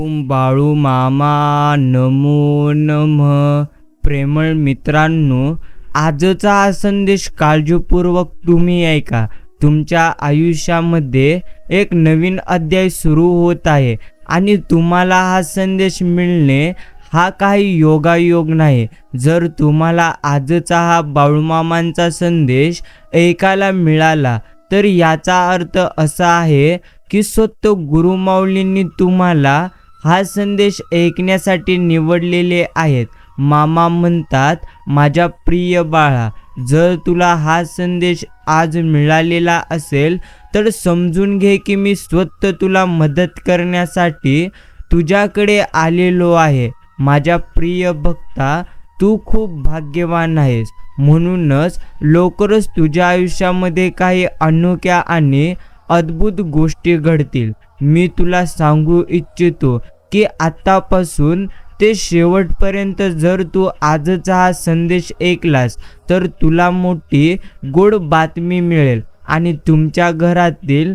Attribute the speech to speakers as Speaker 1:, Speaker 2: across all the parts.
Speaker 1: बाळू मामा नमो नमः. प्रेमळ मित्रांनो, आजचा हा संदेश काळजीपूर्वक तुम्ही ऐका. तुमच्या आयुष्यामध्ये एक नवीन अध्याय सुरू होत आहे आणि तुम्हाला हा संदेश मिळणे हा काही योगायोग नाही. जर तुम्हाला आजचा हा बाळूमामांचा संदेश ऐकायला मिळाला तर याचा अर्थ असा आहे की स्वतः गुरुमाऊलींनी तुम्हाला हा संदेश ऐकण्यासाठी निवडलेले आहेत. मामा म्हणतात, माझ्या प्रिय बाळा, जर तुला हा संदेश आज मिळालेला असेल तर समजून घे की मी स्वतः तुला मदत करण्यासाठी तुझ्याकडे आलेलो आहे. माझ्या प्रिय भक्ता, तू खूप भाग्यवान आहेस. म्हणूनच लवकरच तुझ्या आयुष्यामध्ये काही अनोख्या आणि अद्भुत गोष्टी घडतील. मी तुला सांगू इच्छितो की आतापासून ते शेवटपर्यंत जर तू आजचा हा संदेश ऐकलास तर तुला मोठी गोड बातमी मिळेल आणि तुमच्या घरातील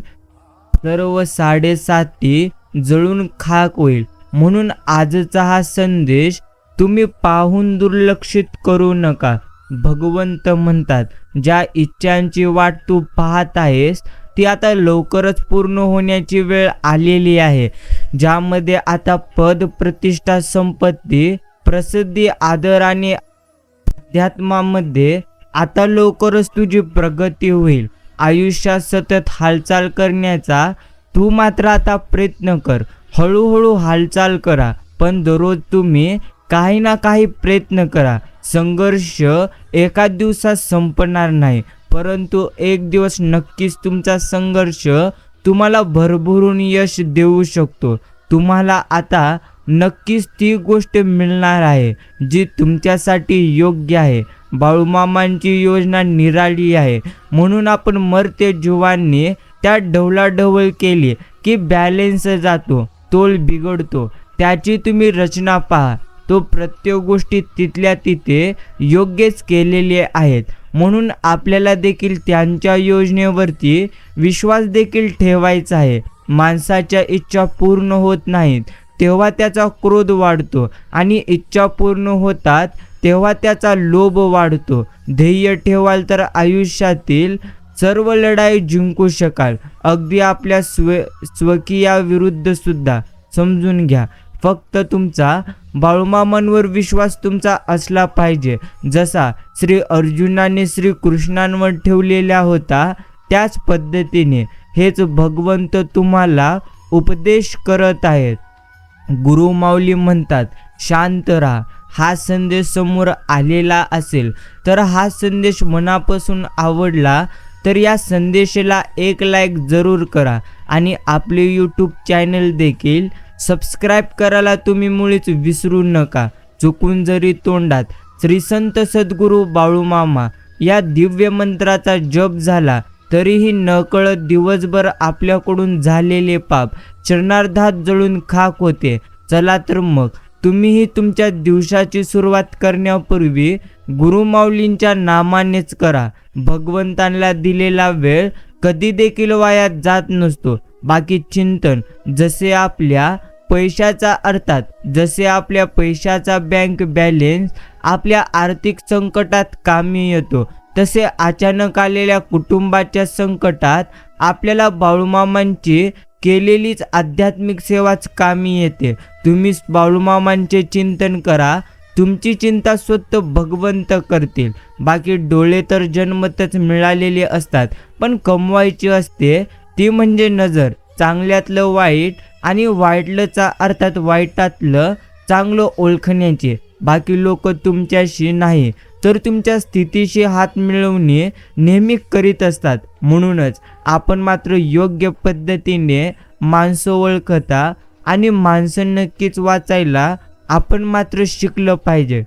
Speaker 1: सर्व साडेसाती जळून खाक होईल. म्हणून आजचा हा संदेश तुम्ही पाहून दुर्लक्षित करू नका. भगवंत म्हणतात, ज्या इच्छांची वाट तू पाहत आहेस ती आता लवकरच पूर्ण होण्याची वेळ आलेली आहे. ज्यामध्ये आता पद, प्रतिष्ठा, संपत्ती, प्रसिद्धी, आदर आणि अध्यात्मामध्ये आता लवकरच तुझी प्रगती होईल. आयुष्यात सतत हालचाल करण्याचा तू मात्र आता प्रयत्न कर. हळूहळू हालचाल करा, पण दररोज तुम्ही काही ना काही प्रयत्न करा. संघर्ष एका दिवसात संपणार नाही, परंतु एक दिवस नक्कीच तुमचा संघर्ष तुम्हाला भरभरून यश देऊ शकतो. तुम्हाला आता नक्कीच ती गोष्ट मिळणार आहे जी तुमच्यासाठी योग्य आहे. बाळूमामांची योजना निराळी आहे, म्हणून आपण मर्त्य जीवांनी त्या ढवळाढवळ केली की बॅलेन्स जातो, तोल बिघडतो. त्याची तुम्ही रचना पहा. तो प्रत्येक गोष्टी तिथल्या तिथे योग्यच केलेली आहेत. म्हणून आपल्याला देखील त्यांच्या योजनेवरती विश्वास देखील ठेवायचा आहे. माणसाच्या इच्छा पूर्ण होत नाहीत तेव्हा त्याचा क्रोध वाढतो आणि इच्छा पूर्ण होतात तेव्हा त्याचा लोभ वाढतो. ध्येय ठेवाल तर आयुष्यातील सर्व लढाई जिंकू शकाल, अगदी आपल्या स्वकीयाविरुद्ध सुद्धा. समजून घ्या, फक्त तुमचा बाळूमामांवर विश्वास तुमचा असला पाहिजे, जसा श्री अर्जुनाने श्री कृष्णांवर ठेवलेला होता. त्याच पद्धतीने हेच भगवंत तुम्हाला उपदेश करत आहेत. गुरुमाऊली म्हणतात, शांत राहा. हा संदेश समोर आलेला असेल तर हा संदेश मनापासून आवडला तर या संदेशाला एक लाईक जरूर करा आणि आपले यूट्यूब चॅनल देखील सबस्क्राईब करायला तुम्ही मुळीच विसरू नका. चुकून जरी तोंडात श्री संत सद्गुरू बाळूमामा या दिव्य मंत्राचा जप झाला तरीही नकळत दिवसभर आपल्याकडून झालेले पाप चरणार्धात जळून खाक होते. चला तर मग तुम्हीही तुमच्या दिवसाची सुरुवात करण्यापूर्वी गुरुमाऊलींच्या नामानेच करा. भगवंतांना दिलेला वेळ कधी देखील वाया जात नसतो. बाकी चिंतन जसे आपल्या पैशाचा, अर्थात जसे आपल्या पैशाचा बँक बॅलेन्स आपल्या आर्थिक संकटात कामी येतो, तसे अचानक आलेल्या कुटुंबाच्या संकटात आपल्याला बाळूमामांची केलेलीच आध्यात्मिक सेवाच कामी येते. तुम्ही बाळूमामांचे चिंतन करा, तुमची चिंता स्वतः भगवंत करतील. बाकी डोळे तर जन्मतच मिळालेले असतात, पण कमवायची असते ती म्हणजे नजर. चांगल्यातलं वाईट आणि वाईटलंचा, अर्थात वाईटातलं चांगलं ओळखण्याची. बाकी लोक तुमच्याशी नाही तर तुमच्या स्थितीशी हात मिळवणे नेहमी करीत असतात. म्हणूनच आपण मात्र योग्य पद्धतीने माणसं ओळखता आणि माणसं नक्कीच वाचायला आपण मात्र शिकलं पाहिजे.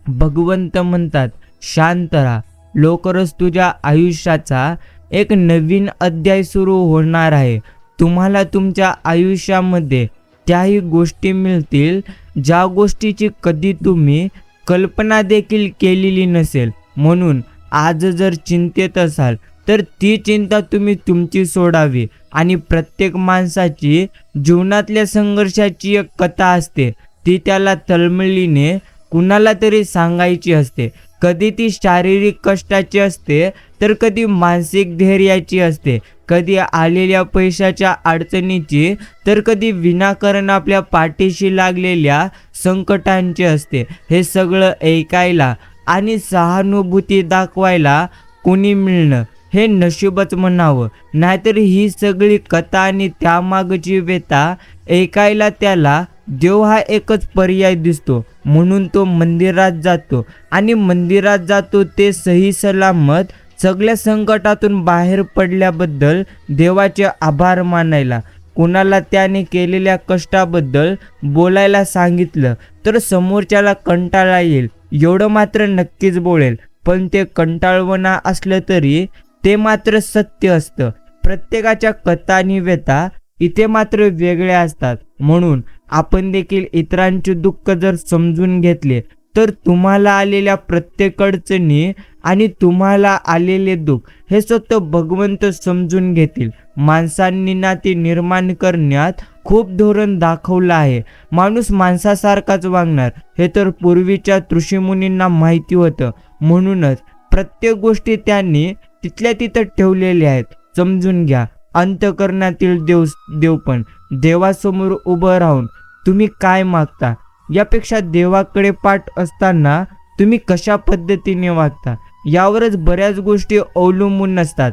Speaker 1: भगवंत म्हणतात, शांत राहा. लवकरच तुझ्या आयुष्याचा एक नवीन अध्याय सुरू होणार आहे. तुम्हाला तुमच्या आयुष्यामध्ये त्याही गोष्टी मिळतील ज्या गोष्टीची कधी तुम्ही कल्पना देखील केलेली नसेल. म्हणून आज जर चिंतेत असाल तर ती चिंता तुम्ही तुमची सोडावी. आणि प्रत्येक माणसाची जीवनातल्या संघर्षाची एक कथा असते, ती त्याला तळमळीने कुणाला तरी सांगायची असते. कधी ती शारीरिक कष्टाची असते, तर कधी मानसिक धैर्याची असते, कधी आलेल्या पैशाच्या अडचणीची, तर कधी विनाकारण आपल्या पाठीशी लागलेल्या संकटांची असते. हे सगळं ऐकायला आणि सहानुभूती दाखवायला कोणी मिळणं हे नशीबच म्हणावं. नाहीतर ही सगळी कथा आणि त्यामागची व्यथा ऐकायला त्याला देव हा एकच पर्याय दिसतो. म्हणून तो मंदिरात जातो आणि मंदिरात जातो ते सही सलामत सगळ्या संकटातून बाहेर पडल्याबद्दल देवाचे आभार मानायला. कुणाला त्याने केलेल्या कष्टाबद्दल बोलायला सांगितलं तर समोरच्याला कंटाळा येईल एवढं मात्र नक्कीच बोलेल, पण ते कंटाळवणा असलं तरी ते मात्र सत्य असतं. प्रत्येकाच्या कथा आणि व्यथा इथे मात्र वेगळ्या असतात. म्हणून आपण देखील इतरांचे दुःख जर समजून घेतले तर तुम्हाला आलेल्या प्रत्येक अडचणी आणि तुम्हाला आलेले दुःख हे स्वतः भगवंत समजून घेतील. माणसांनी नाती निर्माण करण्यात खूप धोरण दाखवलं आहे. माणूस माणसासारखाच वागणार हे तर पूर्वीच्या ऋषीमुनींना माहिती होतं. म्हणूनच प्रत्येक गोष्टी त्यांनी तिथल्या तिथं ठेवलेल्या आहेत. समजून घ्या. अंतःकरणातील देवपण देवासमोर उभं राहून तुम्ही काय मागता यापेक्षा देवाकडे पाठ असताना तुम्ही कशा पद्धतीने वागता यावरच बऱ्याच गोष्टी अवलंबून नसतात.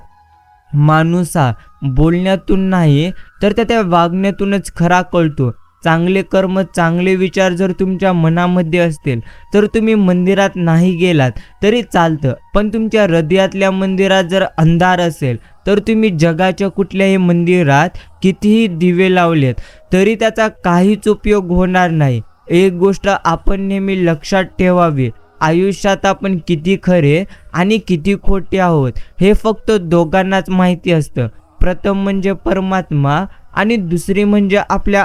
Speaker 1: माणूस हा बोलण्यातून नाही तर त्या वागण्यातूनच खरा कळतो. चांगले कर्म चांगले विचार जर तुमच्या मनामध्ये असतील तर तुम्ही मंदिरात नाही गेलात तरी चालतं, पण तुमच्या हृदयातल्या मंदिरात जर अंधार असेल तर तुम्ही जगाच्या कुठल्याही मंदिरात कितीही दिवे लावलेत तरी त्याचा काहीच उपयोग होणार नाही. एक गोष्ट आपण नेहमी लक्षात ठेवावी, आयुष्यात आपण किती खरे आणि किती खोटे आहोत हे फक्त दोघांनाच माहिती असतं. प्रथम म्हणजे परमात्मा आणि दुसरी म्हणजे आपल्या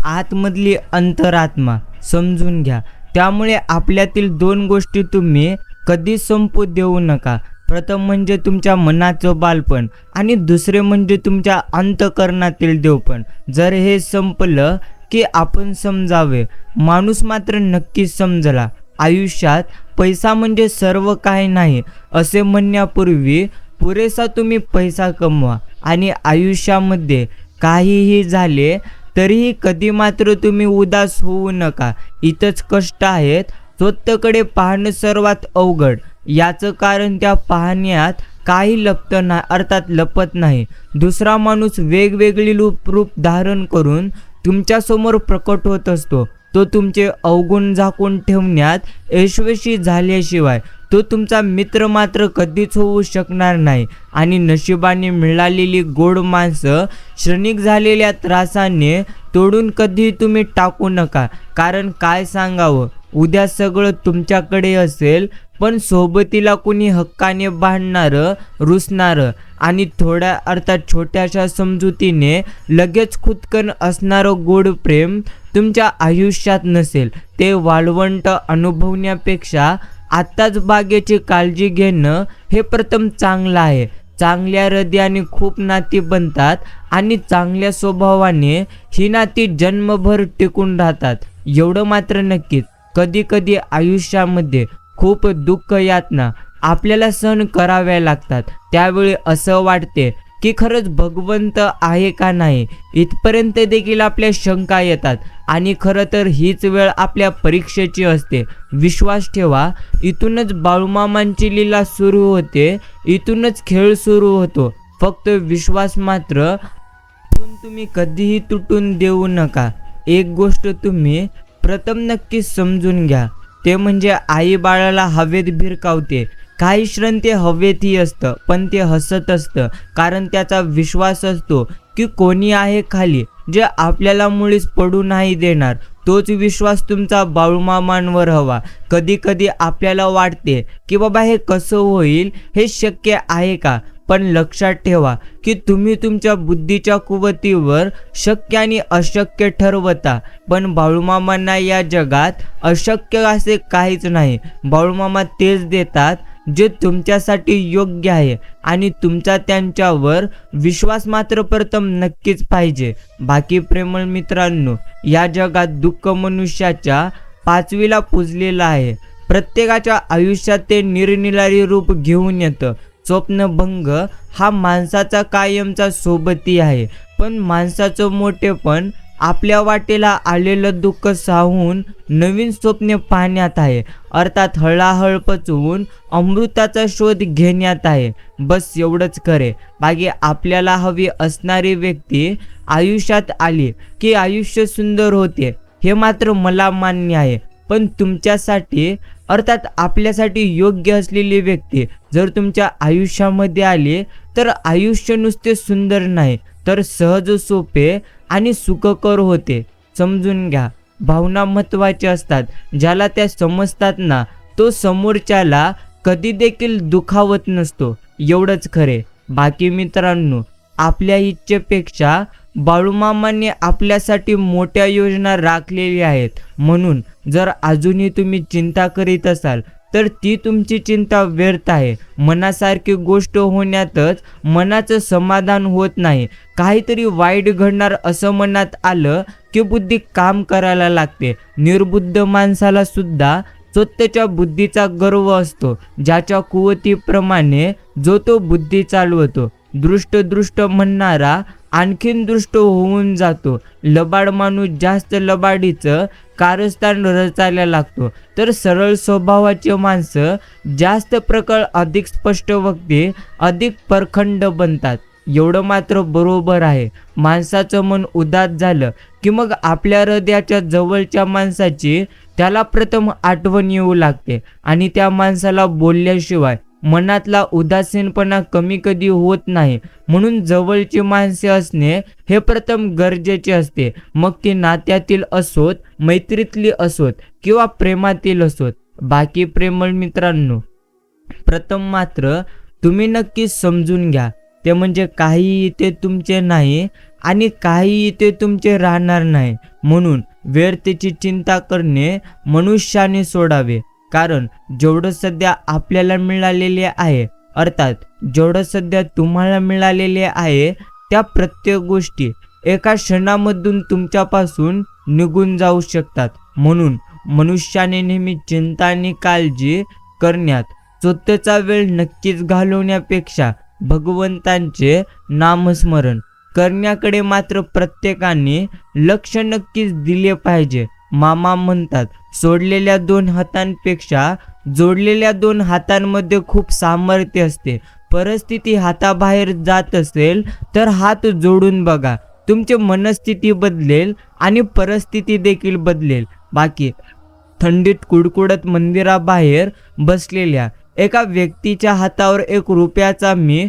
Speaker 1: आतमधली अंतरात्मा. समजून घ्या. त्यामुळे आपल्यातील दोन गोष्टी तुम्ही कधी संपू देऊ नका. प्रथम म्हणजे तुमच्या मनाचं बालपण आणि दुसरे म्हणजे तुमच्या अंतःकरणातील देवपण. जर हे संपलं की आपण समजावे, माणूस मात्र नक्कीच समजला. आयुष्यात पैसा म्हणजे सर्व काही नाही असे म्हणण्यापूर्वी पुरेसा तुम्ही पैसा कमवा. आणि आयुष्यामध्ये काहीही झाले तरीही कधी मात्र तुम्ही उदास होऊ नका. इथंच कष्ट आहेत. स्वतःकडे पाहणं सर्वात अवघड. याचं कारण त्या पाहण्यात काही लपतं नाही, अर्थात लपत नाही. दुसरा माणूस वेगवेगळी रूप धारण करून तुमच्यासमोर प्रकट होत असतो. तो तुमचे अवगुण झाकून ठेवण्यात यशस्वी झाल्याशिवाय तो तुमचा मित्र मात्र कधीच होऊ शकणार नाही. आणि नशिबाने मिळालेली गोड माणसं क्षणिक झालेल्या त्रासाने तोडून कधी तुम्ही टाकू नका. कारण काय सांगावं, उद्या सगळं तुमच्याकडे असेल पण सोबतीला कुणी हक्काने भांडणारं, रुसणारं आणि थोड्या अर्थात छोट्याशा समजुतीने लगेच खुदकन असणारं गोड प्रेम तुमच्या आयुष्यात नसेल. ते वाळवंट अनुभवण्यापेक्षा आत्ताच बागेची काळजी घेणं हे प्रथम चांगलं आहे. चांगल्या हृदयाने खूप नाती बनतात आणि चांगल्या स्वभावाने ही नाती जन्मभर टिकून राहतात. एवढं मात्र नक्कीच कधी कधी आयुष्यामध्ये खूप दुःख यातना आपल्याला सहन कराव्या लागतात. त्यावेळी असं वाटते की खरंच भगवंत आहे का नाही इथपर्यंत देखील आपल्या शंका येतात. आणि खरं तर हीच वेळ आपल्या परीक्षेची असते. विश्वास ठेवा, इथूनच बाळूमामांची लीला सुरू होते, इथूनच खेळ सुरू होतो. फक्त विश्वास मात्र तुम्ही कधीही तुटून देऊ नका. एक गोष्ट तुम्ही प्रथम नक्की समजून घ्या, ते म्हणजे आई बाळाला हवेत भिरकावते. काही क्षण ते हवेतही असतं पण ते हसत असतं, कारण त्याचा विश्वास असतो की कोणी आहे खाली जे आपल्याला मुळीच पडू नाही देणार. तोच विश्वास तुमचा बाळूमामांवर हवा. कधी कधी आपल्याला वाटते की बाबा हे कसं होईल, हे शक्य आहे का, पण लक्षात ठेवा की तुम्ही तुमच्या बुद्धीच्या कुवतीवर शक्य आणि अशक्य ठरवता. पण बाळूमामांना या जगात अशक्य असे काहीच नाही. बाळूमामा तेच देतात जे तुमच्यासाठी योग्य आहे आणि तुमचा त्यांच्यावर विश्वास मात्र प्रथम नक्कीच पाहिजे. बाकी प्रेमळ मित्रांनो, या जगात दुःख मनुष्याच्या पाचवीला पुजलेलं आहे. प्रत्येकाच्या आयुष्यात ते निरनिराळी रूप घेऊन येतं. स्वप्नभंग हा माणसाचा कायमचा सोबती आहे, पण माणसाचं मोठेपण आपल्या वाटेला आलेलं दुःख साहून नवीन स्वप्ने पाहण्यात आहे, अर्थात हळाहळ पचवून अमृताचा शोध घेण्यात आहे. बस एवढंच खरे. बाकी आपल्याला हवी असणारी व्यक्ती आयुष्यात आली की आयुष्य सुंदर होते, हे मात्र मला मान्य आहे. पण तुमच्यासाठी अर्थात आपल्यासाठी योग्य असलेली व्यक्ती जर तुमच्या आयुष्यामध्ये आली तर आयुष्य नुसते सुंदर नाही तर सहज, सोपे आणि सुखकर होते. समजून घ्या, भावना महत्त्वाच्या असतात. ज्याला त्या समजतात ना, तो समोरच्याला कधी देखील दुखावत नसतो. एवढंच खरे. बाकी मित्रांनो, आपल्या इच्छेपेक्षा बाळूमामांनी आपल्यासाठी मोठ्या योजना राखलेल्या आहेत. म्हणून जर अजूनही तुम्ही चिंता करीत असाल तर ती तुमची चिंता व्यर्थ आहे. मनासारखी गोष्ट होण्यातच मनाचं समाधान होत नाही. काहीतरी वाईट घडणार असं मनात आलं की बुद्धी काम करायला लागते. निर्बुद्ध माणसाला सुद्धा स्वतःच्या बुद्धीचा गर्व असतो. ज्याच्या कुवतीप्रमाणे जो तो बुद्धी चालवतो. दृष्ट म्हणणारा आणखीन दृष्ट होऊन जातो. लबाड माणूस जास्त लबाडीचं कारस्थान रचायला लागतो, तर सरळ स्वभावाचे माणसं जास्त प्रकळ, अधिक स्पष्ट वक्ते, अधिक परखंड बनतात. एवढं मात्र बरोबर आहे. माणसाचं मन उदास झालं की मग आपल्या हृदयाच्या जवळच्या माणसाची त्याला प्रथम आठवण येऊ लागते आणि त्या माणसाला बोलल्याशिवाय मनातला उदासीनपणा कमी कधी होत नाही. म्हणून जवळची माणसे असणे हे प्रथम गरजेचे असते. मग ती नात्यातील असोत, मैत्रीतली असोत किंवा प्रेमातील असोत. बाकी प्रेमळ मित्रांनो, प्रथम मात्र तुम्ही नक्की समजून घ्या, ते म्हणजे काही इथे तुमचे नाही आणि काही इथे तुमचे राहणार नाही. म्हणून व्यर्थेची चिंता करणे मनुष्याने सोडावे. कारण जेवढं सध्या आपल्याला मिळालेले आहे, अर्थात जेवढं सध्या तुम्हाला मिळालेले आहे, त्या प्रत्येक गोष्टी एका क्षणामधून तुमच्यापासून निघून जाऊ शकतात. म्हणून मनुष्याने नेहमी चिंता आणि काळजी करण्यात स्वतःचा वेळ नक्कीच घालवण्यापेक्षा भगवंतांचे नामस्मरण करण्याकडे मात्र प्रत्येकाने लक्ष नक्कीच दिले पाहिजे. मामा म्हणतात, सोडलेल्या 2 हातांपेक्षा जोडलेल्या 2 हातांमध्ये खूप सामर्थ्य असते. परिस्थिती हाताबाहेर जात असेल तर हात जोडून बघा. तुमची मनस्थिती बदलेल आणि परिस्थिती देखील बदलेल. बाकी थंडीत कुडकुडत मंदिराबाहेर बसलेल्या एका व्यक्तीच्या हातावर 1 रुपयाचा मी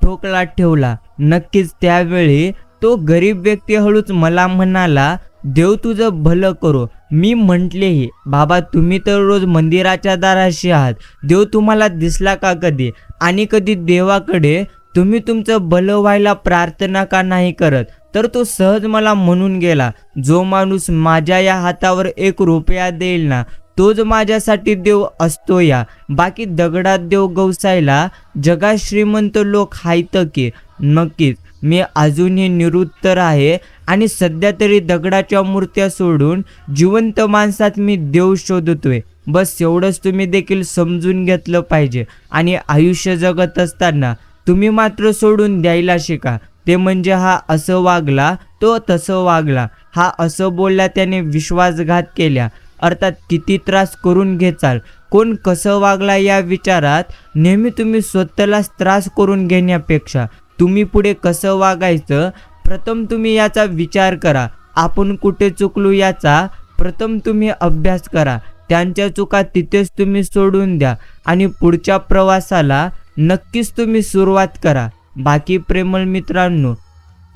Speaker 1: ठोकळा ठेवला. नक्कीच त्यावेळी तो गरीब व्यक्ती हळूच मला म्हणाला, देव तुझं भलं करो. मी म्हटलेही, बाबा तुम्ही तर रोज मंदिराच्या दाराशी आहात, देव तुम्हाला दिसला का कधी? आणि कधी देवाकडे तुम्ही तुमचं भलं व्हायला प्रार्थना का नाही करत? तर तो सहज मला म्हणून गेला, जो माणूस माझ्या या हातावर 1 रुपया देईल ना, तोच माझ्यासाठी देव असतो. या बाकी दगडात देव गवसायला जगात श्रीमंत लोक आहेत की? नक्कीच. मी अजूनही निरुत्तर आहे आणि सध्या तरी दगडाच्या मूर्त्या सोडून जिवंत माणसात मी देव शोधतोय. बस एवढंच तुम्ही देखील समजून घेतलं पाहिजे. आणि आयुष्य जगत असताना तुम्ही मात्र सोडून द्यायला शिका. ते म्हणजे हा असं वागला, तो तसं वागला, हा असं बोलला, त्याने विश्वासघात केला, अर्थात किती त्रास करून घेचाल. कोण कसं वागला या विचारात नेहमी तुम्ही स्वतःलाच त्रास करून घेण्यापेक्षा तुम्ही पुढे कसं वागायचं प्रथम तुम्ही याचा विचार करा. आपण कुठे चुकलो याचा प्रथम तुम्ही अभ्यास करा. त्यांच्या चुका तिथेच तुम्ही सोडून द्या आणि पुढच्या प्रवासाला नक्कीच तुम्ही सुरुवात करा. बाकी प्रेमळ मित्रांनो,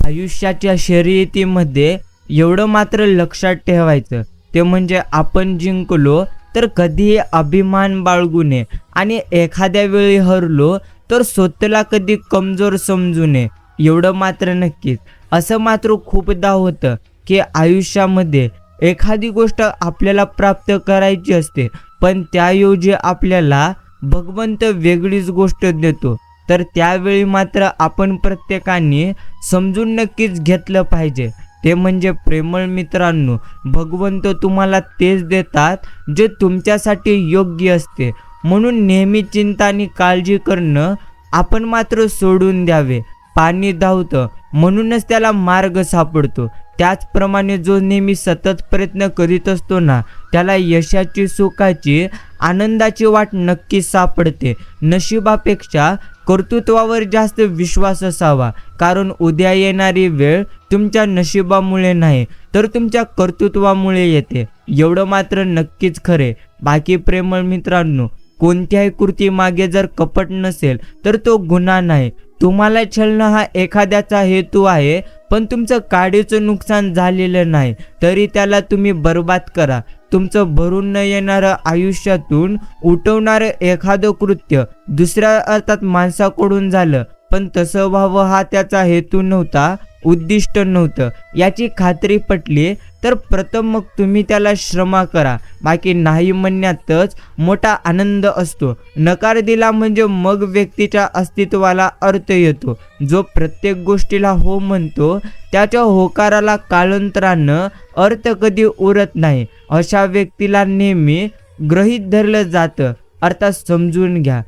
Speaker 1: आयुष्याच्या शर्यतीमध्ये एवढं मात्र लक्षात ठेवायचं, ते म्हणजे आपण जिंकलो तर कधीही अभिमान बाळगू नये आणि एखाद्या वेळी हरलो तर स्वतःला कधी कमजोर समजू नये. एवढं मात्र नक्कीच. असं मात्र खूपदा होतं की आयुष्यामध्ये एखादी गोष्ट आपल्याला प्राप्त करायची असते, पण त्याऐवजी आपल्याला भगवंत वेगळीच गोष्ट देतो. तर त्यावेळी मात्र आपण प्रत्येकाने समजून नक्कीच घेतलं पाहिजे. ते म्हणजे प्रेमळ मित्रांनो, भगवंत तुम्हाला तेच देतात जे तुमच्यासाठी योग्य असते. म्हणून नेहमी चिंता आणि काळजी करणं आपण मात्र सोडून द्यावे. पाणी धावतं म्हणूनच त्याला मार्ग सापडतो. त्याचप्रमाणे जो नेहमी सतत प्रयत्न करीत असतो ना, त्याला यशाची, सुखाची, आनंदाची वाट नक्कीच सापडते. नशिबापेक्षा कर्तृत्वावर जास्त विश्वास असावा, कारण उद्या येणारी वेळ तुमच्या नशिबामुळे नाही तर तुमच्या कर्तृत्वामुळे येते. एवढं मात्र नक्कीच खरे. बाकी प्रेमळ मित्रांनो, कोणत्याही कृतीमागे जर कपट नसेल तर तो गुन्हा नाही. तुम्हाला छळणं हा एखाद्याचा हेतू आहे, पण तुमचं काडीचं नुकसान झालेलं नाही तरी त्याला तुम्ही बर्बाद करा. तुमचं भरून न येणारं आयुष्यातून उठवणारं एखादं कृत्य दुसऱ्या अर्थात माणसाकडून झालं, पण तसं व्हावं हा त्याचा हेतू नव्हता, उद्दिष्ट नव्हतं, याची खात्री पटली तर प्रथम मग तुम्ही त्याला क्षमा करा. बाकी नाही म्हणण्यातच मोठा आनंद असतो. नकार दिला म्हणजे मग व्यक्तीच्या अस्तित्वाला अर्थ येतो. जो प्रत्येक गोष्टीला हो म्हणतो त्याच्या होकाराला कालांतरानं अर्थ कधी उरत नाही. अशा व्यक्तीला नेहमी गृहीत धरलं जातं, अर्थात समजून घ्या.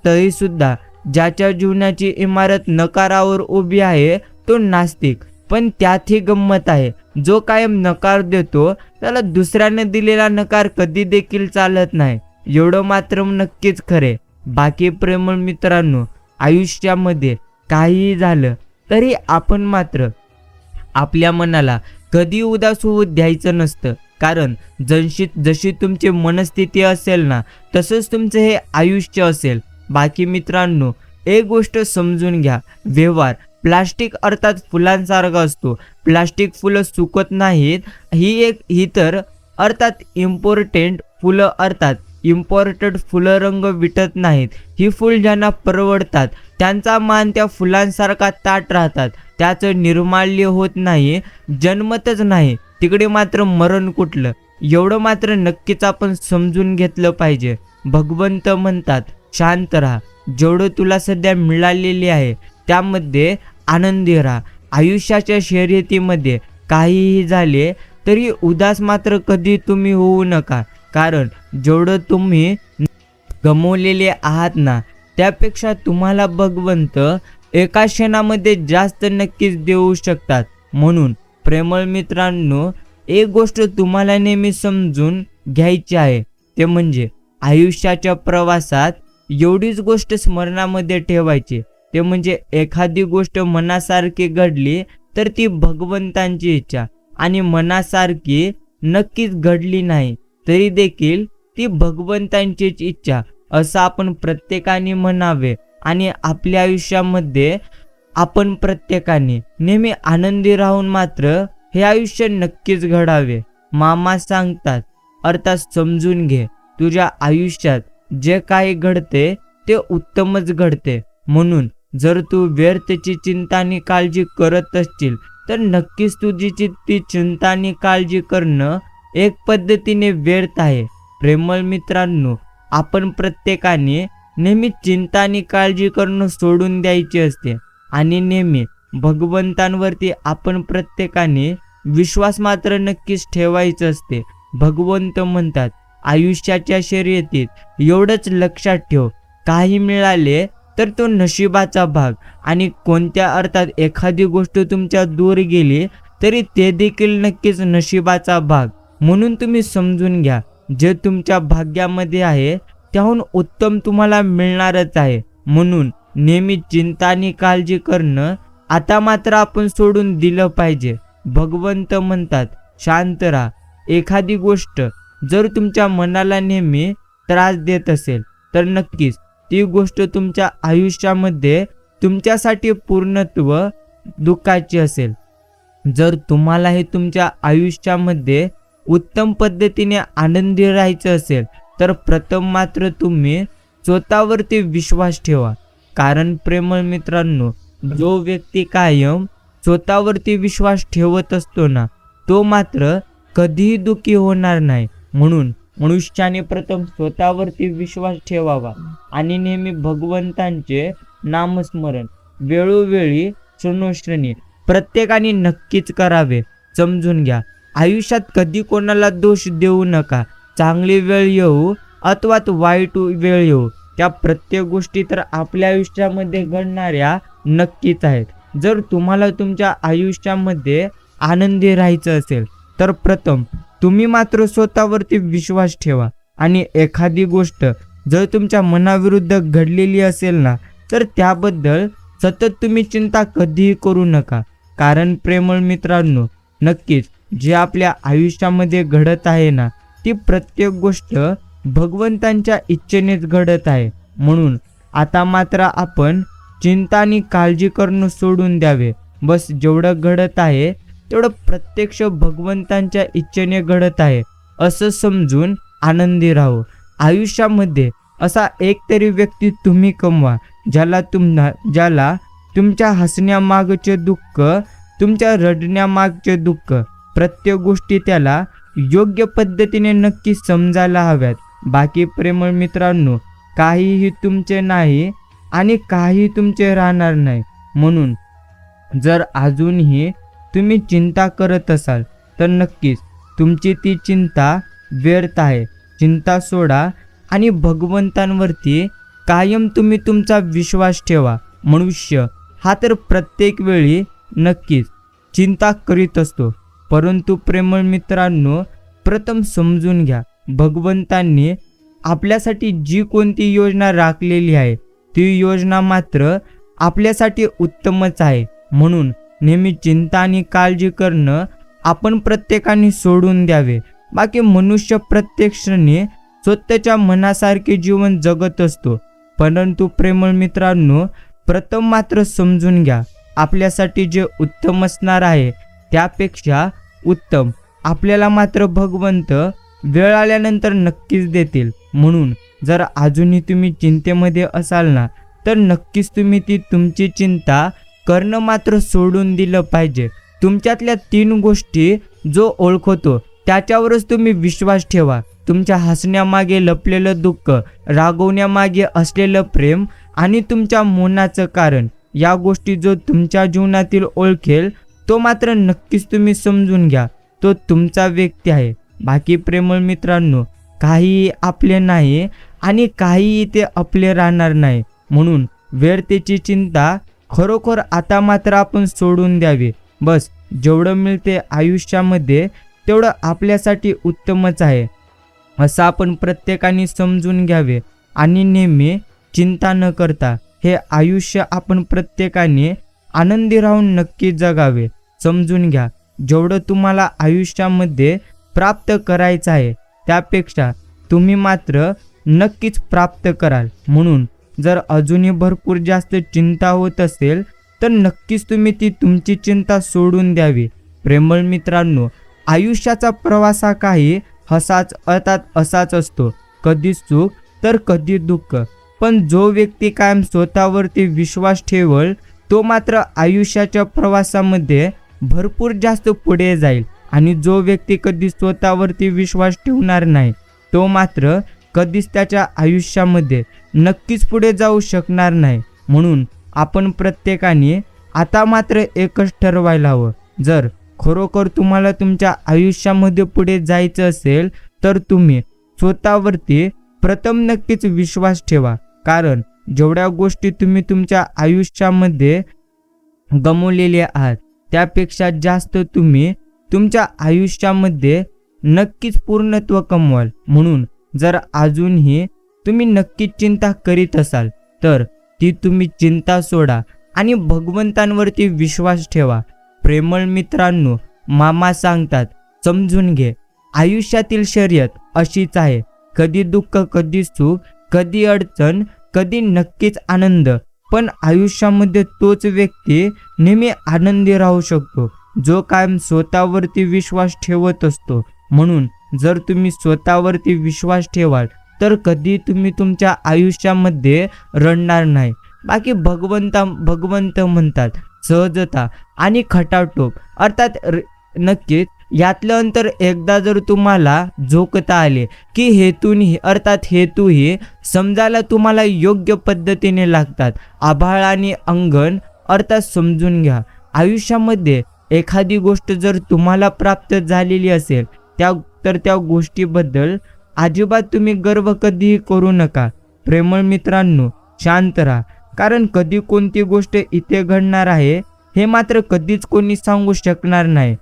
Speaker 1: तरीसुद्धा ज्याच्या जीवनाची इमारत नकारावर उभी आहे तो नास्तिक. पण त्यातही गंमत आहे, जो कायम नकार देतो त्याला दुसऱ्याने दिलेला नकार कधी देखील चालत नाही. एवढं मात्र नक्कीच खरे. बाकी प्रेमळ मित्रांनो, आयुष्यामध्ये काहीही झालं तरी आपण मात्र आपल्या मनाला कधी उदास होऊ द्यायचं नसतं. कारण जशी तुमची मनस्थिती असेल ना, तसंच तुमचं हे आयुष्य असेल. बाकी मित्रांनो, एक गोष्ट समजून घ्या, व्यवहार प्लास्टिक अर्थात फुलांसारखा असतो. प्लास्टिक फुलं सुकत नाहीत. ही तर अर्थात इम्पॉर्टंट फुलं रंग विटत नाहीत. ही फुल ज्यांना परवडतात त्यांचा मान त्या फुलांसारखा ताट राहतात. त्याचं निर्माल्य होत नाही, जन्मतच नाही, तिकडे मात्र मरण कुठलं. एवढं मात्र नक्कीच आपण समजून घेतलं पाहिजे. भगवंत म्हणतात, शांत राहा, जेवढं तुला सध्या मिळालेले आहे त्यामध्ये आनंदी राहा. आयुष्याच्या शर्यतीमध्ये काहीही झाले तरी उदास मात्र कधी तुम्ही होऊ नका. कारण जेवढं तुम्ही गमवलेले आहात ना, त्यापेक्षा तुम्हाला भगवंत एका क्षणामध्ये जास्त नक्कीच देऊ शकतात. म्हणून प्रेमळ मित्रांनो, एक गोष्ट तुम्हाला नेहमी समजून घ्यायची आहे, ते म्हणजे आयुष्याच्या प्रवासात एवढीच गोष्ट स्मरणामध्ये ठेवायची, ते म्हणजे एखादी गोष्ट मनासारखी घडली तर ती भगवंतांची इच्छा, आणि मनासारखी नक्कीच घडली नाही तरी देखील ती भगवंतांचीच इच्छा, असं आपण प्रत्येकाने म्हणावे. आणि आपल्या आयुष्यामध्ये आपण प्रत्येकाने नेहमी आनंदी राहून मात्र हे आयुष्य नक्कीच घडावे. मामा सांगतात, अर्थात समजून घे, तुझ्या आयुष्यात जे काही घडते ते उत्तमच घडते. म्हणून जर तू व्यर्थची चिंता आणि काळजी करत असशील तर नक्कीच तुझी ती चिंता आणि काळजी करणं एक पद्धतीने व्यर्थ आहे. प्रेमळ मित्रांनो, आपण प्रत्येकाने नेहमी चिंता आणि काळजी करणं सोडून द्यायची असते आणि नेहमी भगवंतांवरती आपण प्रत्येकाने विश्वास मात्र नक्कीच ठेवायचं असते. भगवंत म्हणतात, आयुष्याच्या शर्यतीत एवढंच लक्षात ठेव, काही मिळाले तर तो नशिबाचा भाग, आणि कोणत्या अर्थात एखादी गोष्ट तुमच्या दूर गेली तरी ते देखील नक्कीच नशिबाचा भाग. म्हणून तुम्ही समजून घ्या, जे तुमच्या भाग्यामध्ये आहे त्याहून उत्तम तुम्हाला मिळणारच आहे. म्हणून नेहमी चिंता आणि काळजी करणं आता मात्र आपण सोडून दिलं पाहिजे. भगवंत म्हणतात, शांत राहा. एखादी गोष्ट जर तुमच्या मनाला नेहमी त्रास देत असेल तर नक्कीच ती गोष्ट तुमच्या आयुष्यामध्ये तुमच्यासाठी पूर्णत्व दुःखाची असेल. जर तुम्हाला हे तुमच्या आयुष्यामध्ये उत्तम पद्धतीने आनंदी राहायचं असेल तर प्रथम मात्र तुम्ही स्वतःवरती विश्वास ठेवा. कारण प्रेमळ मित्रांनो, जो व्यक्ती कायम स्वतःवरती विश्वास ठेवत असतो ना, तो मात्र कधीही दुःखी होणार नाही. म्हणून मनुष्याने प्रथम स्वतःवरती विश्वास ठेवावा आणि नेहमी भगवंतांचे नामस्मरण वेळोवेळी श्रेणी प्रत्येकाने नक्कीच करावे. समजून घ्या, आयुष्यात कधी कोणाला दोष देऊ नका. चांगली वेळ येऊ अथवा वाईट वेळ येऊ, त्या प्रत्येक गोष्टी तर आपल्या आयुष्यामध्ये घडणाऱ्या नक्कीच आहेत. जर तुम्हाला तुमच्या आयुष्यामध्ये आनंदी राहायचं असेल तर प्रथम तुम्ही मात्र स्वतःवरती विश्वास ठेवा. आणि एखादी गोष्ट जर तुमच्या मनाविरुद्ध घडलेली असेल ना, तर त्याबद्दल सतत तुम्ही चिंता कधीही करू नका. कारण प्रेमळ मित्रांनो, नक्कीच जे आपल्या आयुष्यामध्ये घडत आहे ना, ती प्रत्येक गोष्ट भगवंतांच्या इच्छेनेच घडत आहे. म्हणून आता मात्र आपण चिंता आणि काळजी करणं सोडून द्यावे. बस जेवढं घडत आहे तेवढं प्रत्यक्ष भगवंतांच्या इच्छेने घडत आहे असं समजून आनंदी राहू. आयुष्यामध्ये असा एक तरी व्यक्ती तुम्ही कमवा ज्याला तुमच्या हसण्यामागचे दुःख, तुमच्या रडण्यामागचे दुःख, प्रत्येक गोष्टी त्याला योग्य पद्धतीने नक्की समजायला हव्यात. बाकी प्रेमळ मित्रांनो, काहीही तुमचे नाही आणि काही तुमचे राहणार नाही. म्हणून जर अजूनही तुम्ही चिंता करत असाल तर नक्कीच तुमची ती चिंता व्यर्थ आहे. चिंता सोडा आणि भगवंतांवरती कायम तुम्ही तुमचा विश्वास ठेवा. मनुष्य हा तर प्रत्येक वेळी नक्कीच चिंता करीत असतो, परंतु प्रेमळ मित्रांनो, प्रथम समजून घ्या, भगवंतांनी आपल्यासाठी जी कोणती योजना राखलेली आहे ती योजना मात्र आपल्यासाठी उत्तमच आहे. म्हणून नेहमी चिंता आणि काळजी करणं आपण प्रत्येकाने सोडून द्यावे. बाकी मनुष्य प्रत्येक क्षणी स्वतःच्या मनासारखे जीवन जगत असतो, परंतु प्रेमळ मित्रांनो, प्रथम मात्र समजून घ्या, आपल्यासाठी जे उत्तम असणार आहे त्यापेक्षा उत्तम आपल्याला मात्र भगवंत वेळ आल्यानंतर नक्कीच देतील. म्हणून जर अजूनही तुम्ही चिंतेमध्ये असाल ना, तर नक्कीच तुम्ही ती तुमची चिंता करणं मात्र सोडून दिलं पाहिजे. तुमच्यातल्या 3 गोष्टी जो ओळखतो त्याच्यावरच तुम्ही विश्वास ठेवा. तुमच्या हसण्यामागे लपलेलं दुःख, रागवण्यामागे असलेलं प्रेम आणि तुमच्या मौनाचं कारण, या गोष्टी जो तुमच्या जीवनातील ओळखेल तो मात्र नक्कीच तुम्ही समजून घ्या, तो तुमचा व्यक्ती आहे. बाकी प्रेमळ मित्रांनो, काहीही आपले नाही आणि काहीही ते आपले राहणार नाही. म्हणून व्यर्थेची चिंता खरोखर आता मात्र आपण सोडून द्यावी. बस जेवढं मिळते आयुष्यामध्ये तेवढं आपल्यासाठी उत्तमच आहे असं आपण प्रत्येकाने समजून घ्यावे. आणि नेहमी चिंता न करता हे आयुष्य आपण प्रत्येकाने आनंदी राहून नक्की जगावे. समजून घ्या, जेवढं तुम्हाला आयुष्यामध्ये प्राप्त करायचं आहे त्यापेक्षा तुम्ही मात्र नक्कीच प्राप्त कराल. म्हणून जर अजूनही भरपूर जास्त चिंता होत असेल तर नक्कीच तुम्ही ती तुमची चिंता सोडून द्यावी. प्रेमळ मित्रांनो, आयुष्याचा प्रवास हा काही असाच असतो, कधी सुख तर कधी दुःख. पण जो व्यक्ती कायम स्वतःवरती विश्वास ठेवल तो मात्र आयुष्याच्या प्रवासामध्ये भरपूर जास्त पुढे जाईल. आणि जो व्यक्ती कधी स्वतःवरती विश्वास ठेवणार नाही तो मात्र कधीच त्याच्या आयुष्यामध्ये नक्कीच पुढे जाऊ शकणार नाही. म्हणून आपण प्रत्येकाने आता मात्र एकच ठरवायला हवं, जर खरोखर तुम्हाला तुमच्या आयुष्यामध्ये पुढे जायचं असेल तर तुम्ही स्वतःवरती प्रथम नक्कीच विश्वास ठेवा. कारण जेवढ्या गोष्टी तुम्ही तुमच्या आयुष्यामध्ये गमावलेल्या आहात त्यापेक्षा जास्त तुम्ही तुमच्या आयुष्यामध्ये नक्कीच पूर्णत्व कमवाल. म्हणून जर अजूनही तुम्ही नक्कीच चिंता करीत असाल तर ती तुम्ही चिंता सोडा आणि भगवंतांवरती विश्वास ठेवा. प्रेमळ मित्रांनो, मामा सांगतात, समजून घे, आयुष्यातील शर्यत अशीच आहे. कधी दुःख, कधी सुख, कधी अडचण, कधी नक्कीच आनंद. पण आयुष्यामध्ये तोच व्यक्ती नेहमी आनंदी राहू शकतो जो कायम स्वतःवरती विश्वास ठेवत असतो. म्हणून जर तुम्ही स्वतःवरती विश्वास ठेवाल तर कधी तुम्ही तुमच्या आयुष्यामध्ये रडणार नाही. बाकी भगवंत म्हणतात सहजता आणि खटाटोप, अर्थात नक्कीच यातलं अंतर एकदा जर तुम्हाला जोखता आले की हेतू हे समजायला तुम्हाला योग्य पद्धतीने लागतात. आभाळ आणि अंगण अर्थात समजून घ्या. आयुष्यामध्ये एखादी गोष्ट जर तुम्हाला प्राप्त झालेली असेल तर त्या गोष्टीबद्दल अजिबात तुम्ही गर्व कधीही करू नका. प्रेमळ मित्रांनो, शांत राहा, कारण कधी कोणती गोष्ट इथे घडणार आहे हे मात्र कधीच कोणी सांगू शकणार नाही.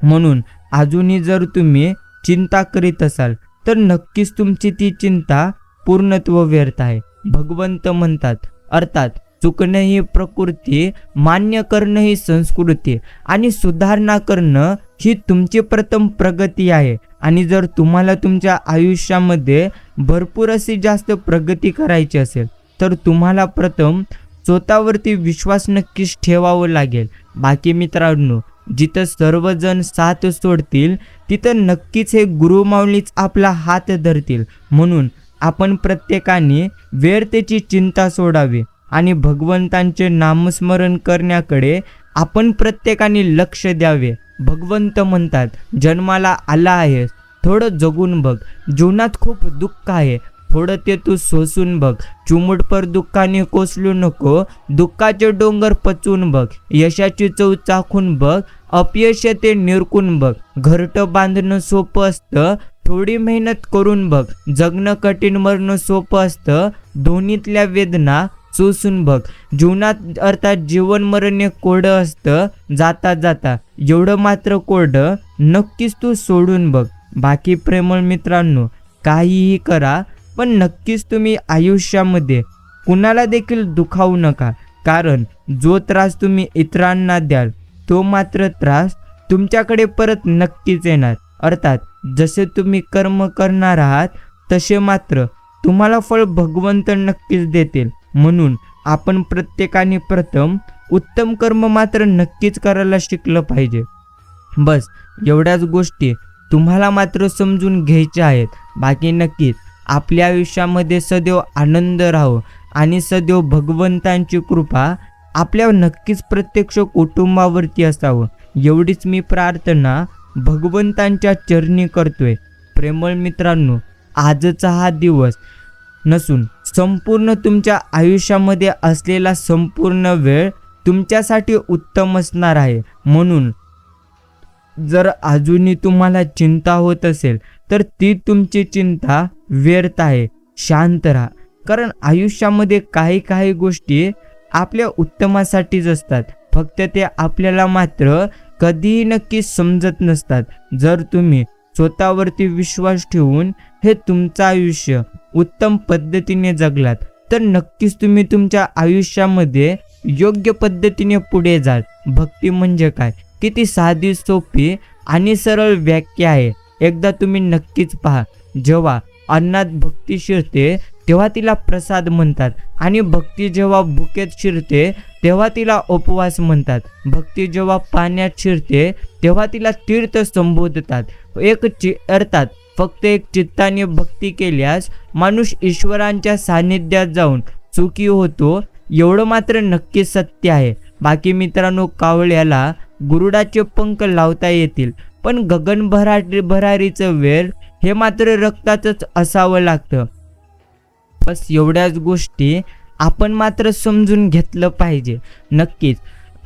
Speaker 1: म्हणून अजूनही जर तुम्ही चिंता करीत असाल तर नक्कीच तुमची ती चिंता पूर्णत्व व्यर्थ आहे. भगवंत म्हणतात, अर्थात चुकणं ही प्रकृती, मान्य करणं ही संस्कृती आणि सुधारणा करणं ही तुमची प्रथम प्रगती आहे. आणि जर तुम्हाला तुमच्या आयुष्यामध्ये भरपूर अशी जास्त प्रगती करायची असेल तर तुम्हाला प्रथम स्वतःवरती विश्वास नक्कीच ठेवावं लागेल. बाकी मित्रांनो, जिथं सर्वजण साथ सोडतील तिथं नक्कीच हे गुरुमाऊलीच आपला हात धरतील. म्हणून आपण प्रत्येकाने व्यर्थेची चिंता सोडावी आणि भगवंतांचे नामस्मरण करण्याकडे आपण प्रत्येकाने लक्ष द्यावे. भगवंत म्हणतात, जन्माला आला आहेस, थोडं जगून बघ. जीवनात खूप दुःख आहे, थोडं ते तू सोसून बघ. चिमुटभर दुःखाने कोसलू नको, दुःखाचे डोंगर पचवून बघ. यशाची चव चाखून बघ, अपयश ते निरकून बघ. घरटं बांधणं सोपं असतं, थोडी मेहनत करून बघ. जगणं कठीण, मरणं सोपं असतं, दोन्हीतल्या वेदना सोसून बघ. जीवनात अर्थात जीवन मरण एक कोरडं असतं, जाता जाता एवढं मात्र कोरडं नक्कीच तू सोडून बघ. बाकी प्रेमळ मित्रांनो, काहीही करा पण नक्कीच तुम्ही आयुष्यामध्ये कुणाला देखील दुखावू नका, कारण जो त्रास तुम्ही इतरांना द्याल तो मात्र त्रास तुमच्याकडे परत नक्कीच येणार. अर्थात जसे तुम्ही कर्म करणार आहात तसे मात्र तुम्हाला फळ भगवंत नक्कीच देतील. म्हणून आपण प्रत्येकाने प्रथम उत्तम कर्म मात्र नक्कीच करायला शिकलं पाहिजे. बस एवढ्याच गोष्टी तुम्हाला मात्र समजून घ्यायच्या आहेत. बाकी नक्कीच आपल्या आयुष्यामध्ये सदैव आनंद राहो आणि सदैव भगवंतांची कृपा आपल्या नक्कीच प्रत्यक्ष कुटुंबावरती असावं, एवढीच मी प्रार्थना भगवंतांच्या चरणी करतोय. प्रेमळ मित्रांनो, आजचा हा दिवस नसून संपूर्ण तुमच्या आयुष्यामध्ये असलेला संपूर्ण वेळ तुमच्यासाठी उत्तम असणार आहे. म्हणून जर अजूनही तुम्हाला चिंता होत असेल तर ती तुमची चिंता व्यर्थ आहे. शांत राहा, कारण आयुष्यामध्ये काही गोष्टी आपल्या उत्तमासाठीच असतात, फक्त ते आपल्याला मात्र कधीही नक्की समजत नसतात. जर तुम्ही स्वतःवरती विश्वास ठेवून हे तुमचं आयुष्य उत्तम पद्धतीने जगलात तर नक्कीच तुम्ही तुमच्या आयुष्यामध्ये योग्य पद्धतीने पुढे जाल. भक्ती म्हणजे काय, किती साधी, सोपी आणि सरळ व्याख्या आहे. एकदा तुम्ही नक्कीच पहा. जेव्हा अन्नात भक्ती शिरते तेव्हा तिला प्रसाद म्हणतात, आणि भक्ती जेव्हा भुकेत शिरते तेव्हा तिला उपवास म्हणतात. भक्ती जेव्हा पाण्यात शिरते तेव्हा तिला तीर्थ संबोधतात. अर्थात फक्त एक चित्ताने भक्ती केल्यास माणूस ईश्वरांच्या सानिध्यात जाऊन सुखी होतो, एवढं मात्र नक्की सत्य आहे. बाकी मित्रांनो, कावळ्याला गुरुडाचे पंख लावता येतील, पण गगन भरारीचं वेळ हे मात्र रक्तातच असावं लागतं. बस एवढ्याच गोष्टी आपण मात्र समजून घेतलं पाहिजे. नक्कीच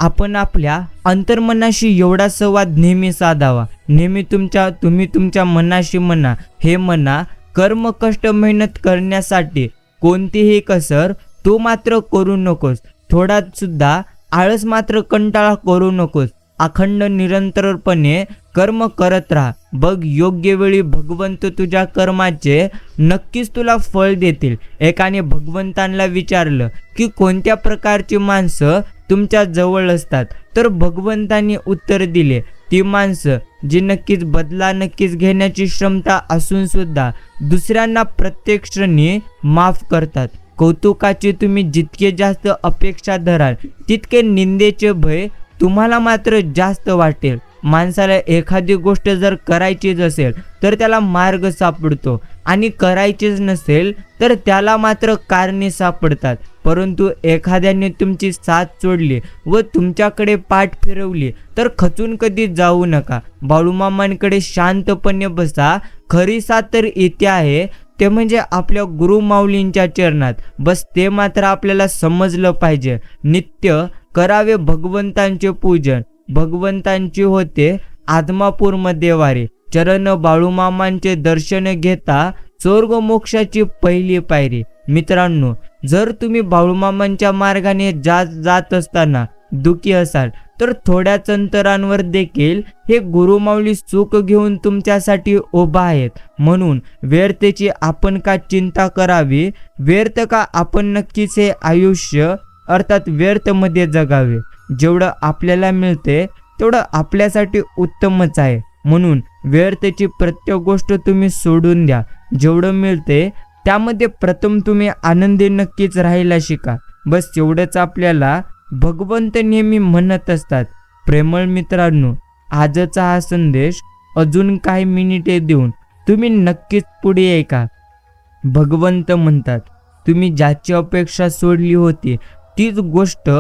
Speaker 1: आपण आपल्या अंतर्मनाशी एवढा संवाद नेहमी साधावा. नेहमी तुम्ही तुमच्या मनाशी म्हणा, हे म्हणा, कर्म, कष्ट, मेहनत करण्यासाठी कोणतीही कसर तू मात्र करू नकोस. थोडा सुद्धा आळस मात्र कंटाळा करू नकोस. अखंड निरंतरपणे कर्म करत राहा. बघ, योग्य वेळी भगवंत तुझ्या कर्माचे नक्कीच तुला फळ देतील. एकाने भगवंतांना विचारलं की कोणत्या प्रकारची माणसं तुमच्या जवळ असतात, तर भगवंतांनी उत्तर दिले, ती माणसं जी नक्कीच घेण्याची क्षमता असून सुद्धा दुसऱ्यांना प्रत्येक क्षणी माफ करतात. कौतुकाची तुम्ही जितके जास्त अपेक्षा धराल तितके निंदेचे भय तुम्हाला मात्र जास्त वाटेल. माणसाला एखादी गोष्ट जर करायचीच असेल तर त्याला मार्ग सापडतो, आणि करायचीच नसेल तर त्याला मात्र कारणे सापडतात. परंतु एखाद्याने तुमची साथ सोडली व तुमच्याकडे पाठ फिरवली तर खचून कधी जाऊ नका. बाळूमामांकडे शांतपणे बसा. खरी साथ तर इथे आहे, ते म्हणजे आपल्या गुरुमाऊलींच्या चरणात. बस ते मात्र आपल्याला समजलं पाहिजे. नित्य करावे भगवंतांचे पूजन. भगवंतांची होते आदमापूरमध्ये वारी. चरण बाळूमामांचे दर्शन घेता स्वर्ग मोक्षाची पहिली पायरी. मित्रांनो, जर तुम्ही बाळूमामांच्या मार्गाने जात असताना दुःखी असाल तर थोड्याच अंतरांवर देखील हे गुरुमाऊली सुख घेऊन तुमच्यासाठी उभा आहेत. म्हणून व्यर्थेची आपण का चिंता करावी, व्यर्थ का आपण नक्कीच हे आयुष्य अर्थात व्यर्थमध्ये जगावे. जेवढं आपल्याला मिळते तेवढं आपल्यासाठी उत्तमच आहे. म्हणून व्यर्थची प्रत्येक गोष्ट तुम्ही सोडून द्या. जेवढं मिळते त्यामध्ये प्रथम तुम्ही आनंदी नक्कीच राहायला शिका. बस एवढंच आपल्याला भगवंत नेहमी म्हणत असतात. प्रेमळ मित्रांनो, आजचा हा संदेश अजून काही मिनिटे देऊन तुम्ही नक्कीच पुढे ऐका. भगवंत म्हणतात, तुम्ही ज्याची अपेक्षा सोडली होती तीच गोष्ट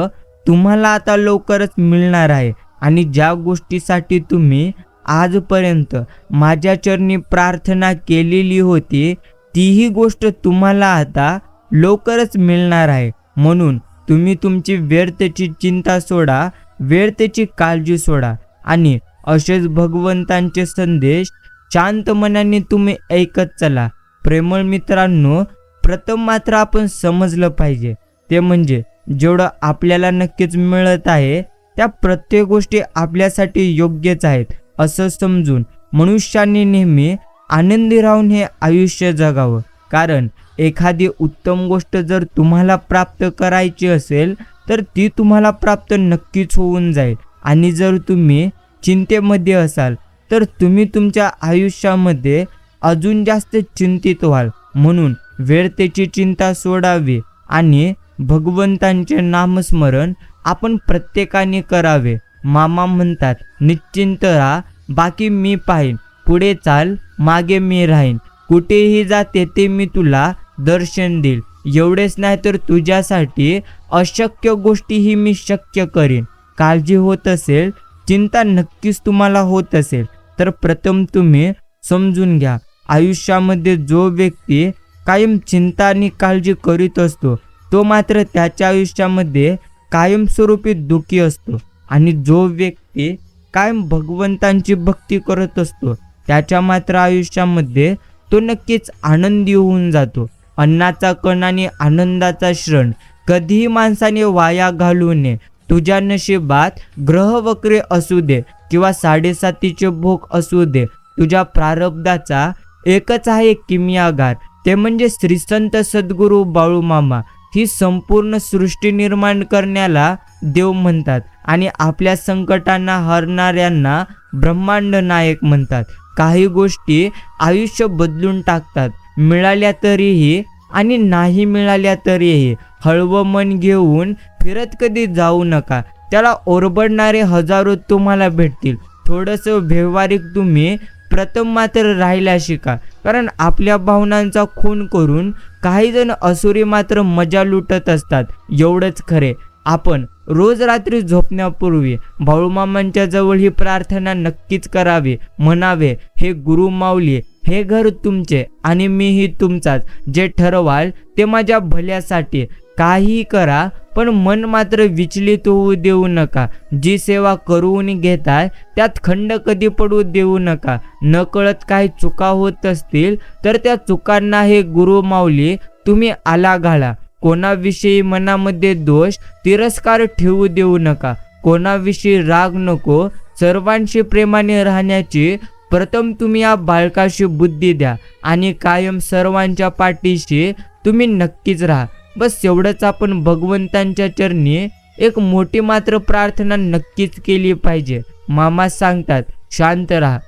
Speaker 1: तुम्हाला आता लवकरच मिळणार आहे. आणि ज्या गोष्टीसाठी तुम्ही आजपर्यंत माझ्या चरणी प्रार्थना केलेली होती तीही गोष्ट तुम्हाला आता लवकरच मिळणार आहे. म्हणून तुम्ही तुमची व्यर्थची चिंता सोडा, व्यर्थची काळजी सोडा आणि असेच भगवंतांचे संदेश शांत मनाने तुम्ही ऐकत चला. प्रेमळ मित्रांनो, प्रथम मात्र आपण समजलं पाहिजे ते म्हणजे जेवढं आपल्याला नक्कीच मिळत आहे त्या प्रत्येक गोष्टी आपल्यासाठी योग्यच आहेत असं समजून मनुष्याने नेहमी आनंदी राहून हे आयुष्य जगावं. कारण एखादी उत्तम गोष्ट जर तुम्हाला प्राप्त करायची असेल तर ती तुम्हाला प्राप्त नक्कीच होऊन जाईल. आणि जर तुम्ही चिंतेमध्ये असाल तर तुम्ही तुमच्या आयुष्यामध्ये अजून जास्त चिंतित व्हाल. म्हणून व्यर्थेची चिंता सोडावी आणि भगवंतांचे नामस्मरण आपण प्रत्येकाने करावे. मामा म्हणतात, निश्चिंत राहा, बाकी मी पाहीन. पुढे चाल, मागे मी राहीन. कुठेही जा तेथे मी तुला दर्शन देईल. एवढेच नाही तर तुझ्यासाठी अशक्य गोष्टीही मी शक्य करीन. काळजी होत असेल, चिंता नक्कीच तुम्हाला होत असेल तर प्रथम तुम्ही समजून घ्या, आयुष्यामध्ये जो व्यक्ती कायम चिंता आणि काळजी करीत असतो तो मात्र त्याच्या आयुष्यामध्ये कायमस्वरूपी दुःखी असतो. आणि जो व्यक्ती कायम भगवंतांची भक्ती करत असतो त्याच्या मात्र आयुष्यामध्ये तो नक्कीच आनंदी होऊन जातो. अन्नाचा कण आणि आनंदाचा क्षण कधीही माणसाने वाया घालू नये. तुझ्या नशिबात ग्रहवक्रे असू दे किंवा 7.5चे भोग असू दे, तुझ्या प्रारब्धाचा एकच आहे किमयागार, ते म्हणजे श्रीसंत सद्गुरू बाळूमामा. ही संपूर्ण सृष्टी निर्माण करण्याला देव म्हणतात आणि आपल्या संकटांना हरणाऱ्यांना ब्रह्मांड नायक म्हणतात. काही गोष्टी आयुष्य बदलून टाकतात, मिळाल्या तरीही आणि नाही मिळाल्या तरीही. हळवं मन घेऊन फिरत कधी जाऊ नका, त्याला ओरबडणारे हजारो तुम्हाला भेटतील. थोडंसं व्यावहारिक तुम्ही प्रथम मात्र राहायला शिका. कारण आपल्या भावनांचा खून करून काही जण असुरी मात्र मजा लुटत असतात. एवढंच खरे, आपण रोज रात्री झोपण्यापूर्वी बाळूमामांच्या जवळ ही प्रार्थना नक्कीच करावी. म्हणावे, हे गुरु माऊली, हे घर तुमचे आणि मीही तुमचाच. जे ठरवाल ते माझ्या भल्यासाठी. काही करा पण मन मात्र विचलित होऊ देऊ नका. जी सेवा करून घेताय त्यात खंड कधी पडू देऊ नका. न कळत काही चुका होत असतील तर त्या चुकांना हे गुरु माऊली तुम्ही आला घाला. कोणाविषयी मनामध्ये दोष तिरस्कार ठेवू देऊ नका. कोणाविषयी राग नको. सर्वांशी प्रेमाने राहण्याची प्रथम तुम्ही या बालकाशी बुद्धी द्या आणि कायम सर्वांच्या पाठीशी तुम्ही नक्कीच राहा. बस एवढंच आपण भगवंतांच्या चरणी एक मोठी मात्र प्रार्थना नक्कीच केली पाहिजे. मामा सांगतात, शांत राहा.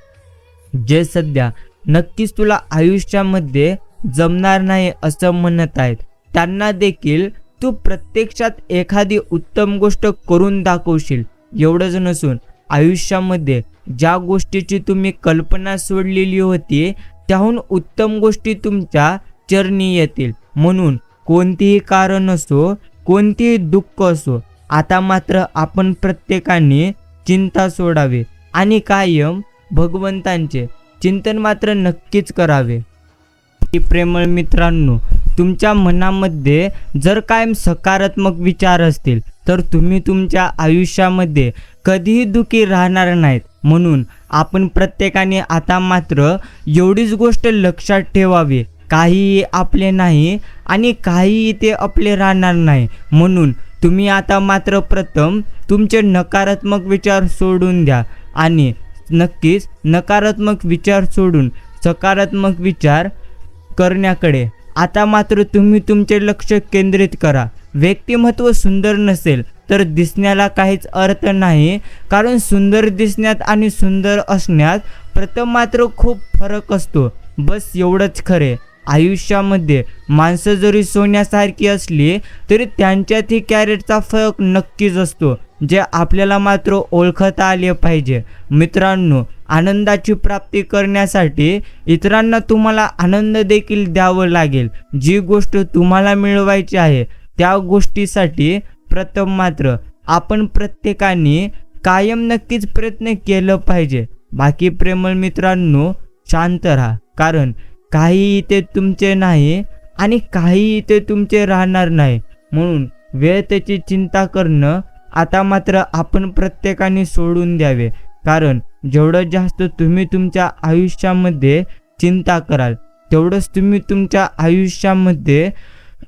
Speaker 1: जे सध्या नक्कीच तुला आयुष्यामध्ये जमणार नाही असं म्हणत आहेत त्यांना देखील तू प्रत्यक्षात एखादी उत्तम गोष्ट करून दाखवशील. एवढंच नसून आयुष्यामध्ये ज्या गोष्टीची तुम्ही कल्पना सोडलेली होती त्याहून उत्तम गोष्टी तुमच्या चरणी येतील. म्हणून कोणतेही कारण असो कोणतेही दुःख असो, आता मात्र आपण प्रत्येकाने चिंता सोडावी आणि कायम भगवंतांचे चिंतन मात्र नक्कीच करावे. प्रेमळ मित्रांनो, तुमच्या मनामध्ये जर कायम सकारात्मक विचार असतील तर तुम्ही तुमच्या आयुष्यामध्ये कधीही दुःखी राहणार नाहीत. म्हणून आपण प्रत्येकाने आता मात्र एवढीच गोष्ट लक्षात ठेवावी, काहीही आपले नाही आणि काहीही ते आपले राहणार नाही. म्हणून तुम्ही आता मात्र प्रथम तुमचे नकारात्मक विचार सोडून द्या आणि नक्कीच नकारात्मक विचार सोडून सकारात्मक विचार करण्याकडे आता मात्र तुम्ही तुमचे लक्ष केंद्रित करा. व्यक्तिमत्व सुंदर नसेल तर दिसण्याला काहीच अर्थ नाही, कारण सुंदर दिसण्यात आणि सुंदर असण्यात प्रथम मात्र खूप फरक असतो. बस एवढंच खरे. आयुष्यामध्ये माणसं जरी सोन्यासारखी असली तरी त्यांच्यातही कॅरेटचा फरक नक्कीच असतो, जे आपल्याला मात्र ओळखता आले पाहिजे. मित्रांनो, आनंदाची प्राप्ती करण्यासाठी इतरांना तुम्हाला आनंद देखील द्यावं लागेल. जी गोष्ट तुम्हाला मिळवायची आहे त्या गोष्टीसाठी प्रथम मात्र आपण प्रत्येकाने कायम नक्कीच प्रयत्न केलं पाहिजे. बाकी प्रेमळ मित्रांनो, शांत राहा, कारण काही इथे तुमचे नाही आणि काही इथे तुमचे राहणार नाही. म्हणून वेळ त्याची चिंता करणं आता मात्र आपण प्रत्येकाने सोडून द्यावे, कारण जेवढं जास्त तुम्ही तुमच्या आयुष्यामध्ये चिंता कराल तेवढंच तुम्ही तुमच्या आयुष्यामध्ये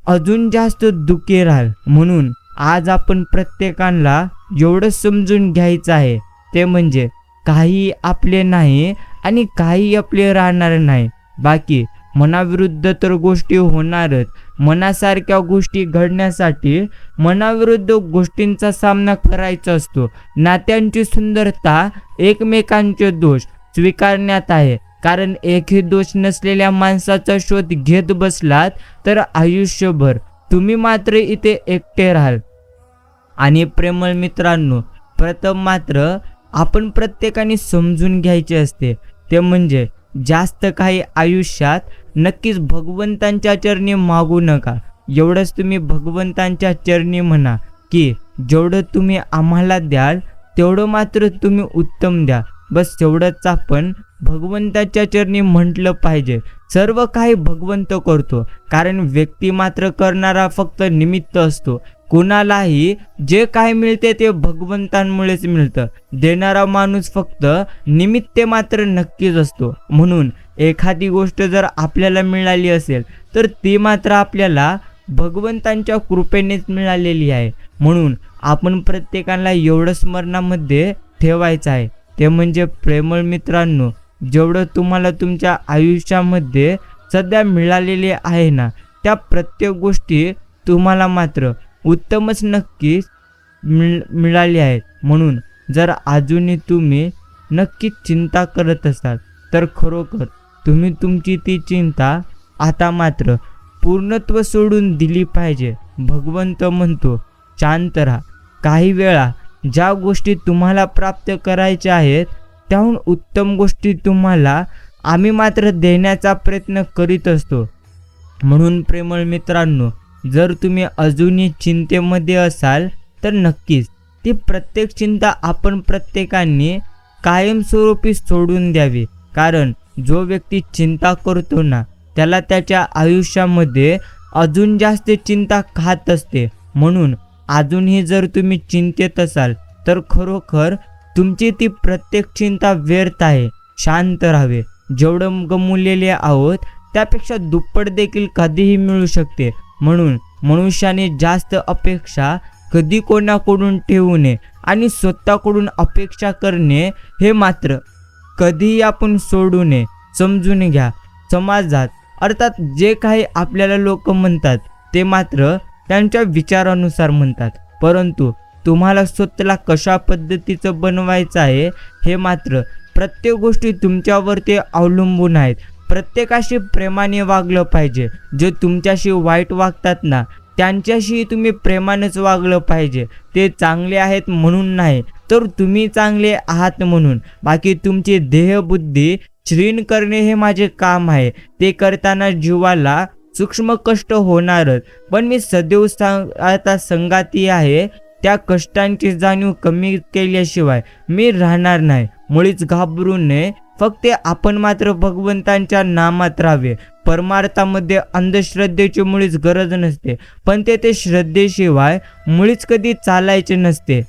Speaker 1: अजून जास्त दुःखी राहाल. म्हणून आज आपण प्रत्येकाला एवढं समजून घ्यायचं आहे, ते म्हणजे काही आपले नाही आणि काही आपले राहणार नाही. बाकी मनाविरुद्ध तर गोष्टी होणारच. मनासारख्या गोष्टी घडण्यासाठी मनाविरुद्ध गोष्टींचा सामना करायचा असतो. नात्यांची सुंदरता एकमेकांचे दोष स्वीकारण्यात आहे, कारण एकही दोष नसलेल्या माणसाचा शोध घेत बसलात तर आयुष्यभर तुम्ही मात्र इथे एकटे राहाल. आणि प्रेमळ मित्रांनो, प्रथम मात्र आपण प्रत्येकाने समजून घ्यायचे असते, ते म्हणजे जास्त काही आयुष्यात नक्कीच भगवंतांच्या चरणी मागू नका. एवढंच तुम्ही भगवंतांच्या चरणी म्हणा की जेवढं तुम्ही आम्हाला द्याल तेवढं मात्र तुम्ही उत्तम द्या. बस एवढंच आपण भगवंताच्या चरणी म्हटलं पाहिजे. सर्व काही भगवंत करतो, कारण व्यक्ती मात्र करणारा फक्त निमित्त असतो. कुणालाही जे काय मिळते ते भगवंतांमुळेच मिळतं. देणारा माणूस फक्त निमित्त मात्र नक्कीच असतो. म्हणून एखादी गोष्ट जर आपल्याला मिळाली असेल तर ती मात्र आपल्याला भगवंतांच्या कृपेनेच मिळालेली आहे. म्हणून आपण प्रत्येकाला एवढं स्मरणामध्ये ठेवायचं आहे, ते म्हणजे प्रेमळ मित्रांनो, जेवढं तुम्हाला तुमच्या आयुष्यामध्ये सध्या मिळालेले आहे ना, त्या प्रत्येक गोष्टी तुम्हाला मात्र उत्तमच नक्कीच मिळाली आहेत. म्हणून जर अजूनही तुम्ही नक्कीच चिंता करत असाल तर खरोखर तुम्ही तुमची ती चिंता आता मात्र पूर्णत्व सोडून दिली पाहिजे. भगवंत म्हणतो, शांत राहा. काही वेळा ज्या गोष्टी तुम्हाला प्राप्त करायच्या आहेत त्याहून उत्तम गोष्टी तुम्हाला आम्ही मात्र देण्याचा प्रयत्न करीत असतो. म्हणून प्रेमळ मित्रांनो, जर तुम्ही अजूनही चिंतेमध्ये असाल तर नक्कीच ती प्रत्येक चिंता आपण प्रत्येकाने कायमस्वरूपी सोडून द्यावी, कारण जो व्यक्ती चिंता करतो ना त्याला त्याच्या आयुष्यामध्ये अजून जास्त चिंता खात असते. म्हणून अजूनही जर तुम्ही चिंतेत असाल तर खरोखर तुमची ती प्रत्येक चिंता व्यर्थ आहे. शांत राहावे. जेवढं गमावलेले आहोत त्यापेक्षा दुप्पट देखील कधीही मिळू शकते. म्हणून मनुष्याने जास्त अपेक्षा कधी कोणाकडून ठेवू नये आणि स्वतःकडून अपेक्षा करणे हे मात्र कधीही आपण सोडू नये. समजून घ्या, समाजात अर्थात जे काही आपल्याला लोक म्हणतात ते मात्र त्यांच्या विचारानुसार म्हणतात, परंतु तुम्हाला स्वतःला कशा पद्धतीचं बनवायचं आहे हे मात्र प्रत्येक गोष्टी तुमच्यावरती अवलंबून आहेत. प्रत्येकाशी प्रेमाने वागलं पाहिजे. जे तुमच्याशी वाईट वागतात ना त्यांच्याशी तुम्ही प्रेमानेच वागलं पाहिजे. ते चांगले आहेत म्हणून नाही, तर तुम्ही चांगले आहात म्हणून. बाकी तुमची देहबुद्धी श्रीण करणे हे माझे काम आहे. ते करताना जीवाला सूक्ष्म कष्ट होणारच, पण मी सदैव आता संगाती आहे त्या कष्टांची जाणीव कमी केल्याशिवाय मी राहणार नाही. मुळीच घाबरू नये, फक्त आपण मात्र भगवंतांच्या नामात राहावे. परमार्थामध्ये अंधश्रद्धेची मुळीच गरज नसते, पण ते श्रद्धेशिवाय मुळीच कधी चालायचे नसते.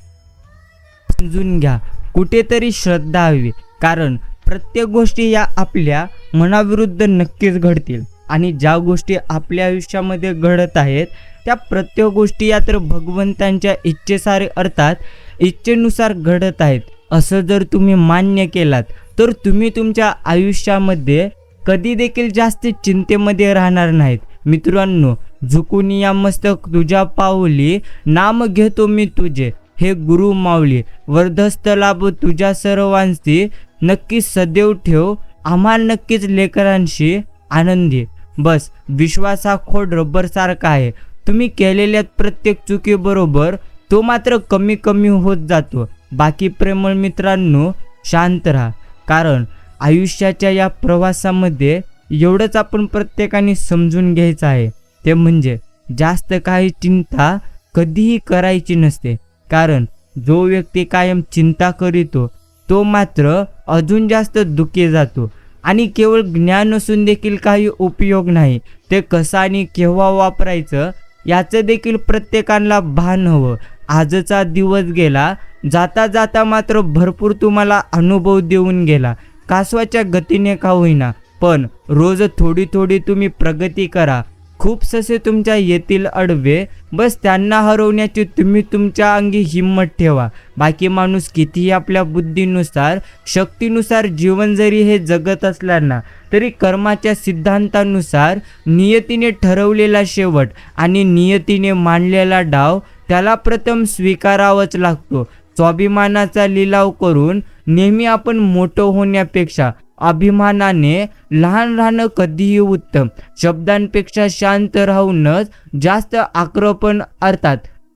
Speaker 1: समजून घ्या, कुठेतरी श्रद्धा हवी, कारण प्रत्येक गोष्टी या आपल्या मनाविरुद्ध नक्कीच घडतील आणि ज्या गोष्टी आपल्या आयुष्यामध्ये घडत आहेत त्या प्रत्येक गोष्टी या तर भगवंतांच्या इच्छेसारे अर्थात इच्छेनुसार घडत आहेत असं जर तुम्ही मान्य केलात तर तुम्ही तुमच्या आयुष्यामध्ये कधी देखील जास्त चिंतेमध्ये राहणार नाहीत. मित्रांनो, झुकून या मस्तक तुझ्या पाऊली, नाम घेतो मी तुझे हे गुरु माऊली. वर्धस्थ लाभ तुझ्या सर्वांशी, नक्कीच सदैव ठेव आम्हा नक्कीच लेकरांशी आनंदी. बस विश्वास हा खोड रबर सारखा आहे. तुम्ही केलेल्या प्रत्येक चुकीबरोबर तो मात्र कमी कमी होत जातो. बाकी प्रेमळ मित्रांनो, शांत राहा, कारण आयुष्याच्या या प्रवासामध्ये एवढंच आपण प्रत्येकाने समजून घ्यायचं आहे, ते म्हणजे जास्त काही चिंता कधीही करायची नसते. कारण जो व्यक्ती कायम चिंता करीतो तो मात्र अजून जास्त दुःखी जातो आणि केवळ ज्ञान असून देखील काही उपयोग नाही. ते कसं आणि केव्हा वापरायचं याचं देखील प्रत्येकाला भान हवं. आजचा दिवस गेला, जाता जाता मात्र भरपूर तुम्हाला अनुभव देऊन गेला. कासवाच्या गतीने का होईना, पण रोज थोडी थोडी तुम्ही प्रगती करा. खूप ससे तुमच्या येतील अडवे, बस त्यांना हरवण्याची तुम्ही तुमच्या अंगी हिंमत ठेवा. बाकी माणूस कितीही आपल्या बुद्धीनुसार शक्तीनुसार जीवन जरी हे जगत असल्याना तरी कर्माच्या सिद्धांतानुसार नियतीने ठरवलेला शेवट आणि नियतीने मांडलेला डाव त्याला प्रथम स्वीकारावाच लागतो. स्वाभिमानाचा लिलाव करून नेहमी आपण मोठं होण्यापेक्षा अभिमानाने लहान राहणं कधीही उत्तम. शब्दांपेक्षा शांत राहूनच जास्त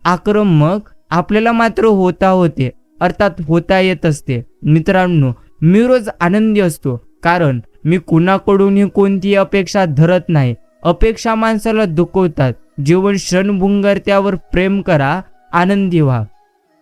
Speaker 1: आक्रमक आपल्याला मात्र होता येत असते. मित्रांनो, मी रोज आनंदी असतो, कारण मी कुणाकडूनही कोणतीही अपेक्षा धरत नाही. अपेक्षा माणसाला दुखवतात. जीवन क्षणभंगुर, त्यावर प्रेम करा, आनंदी व्हा.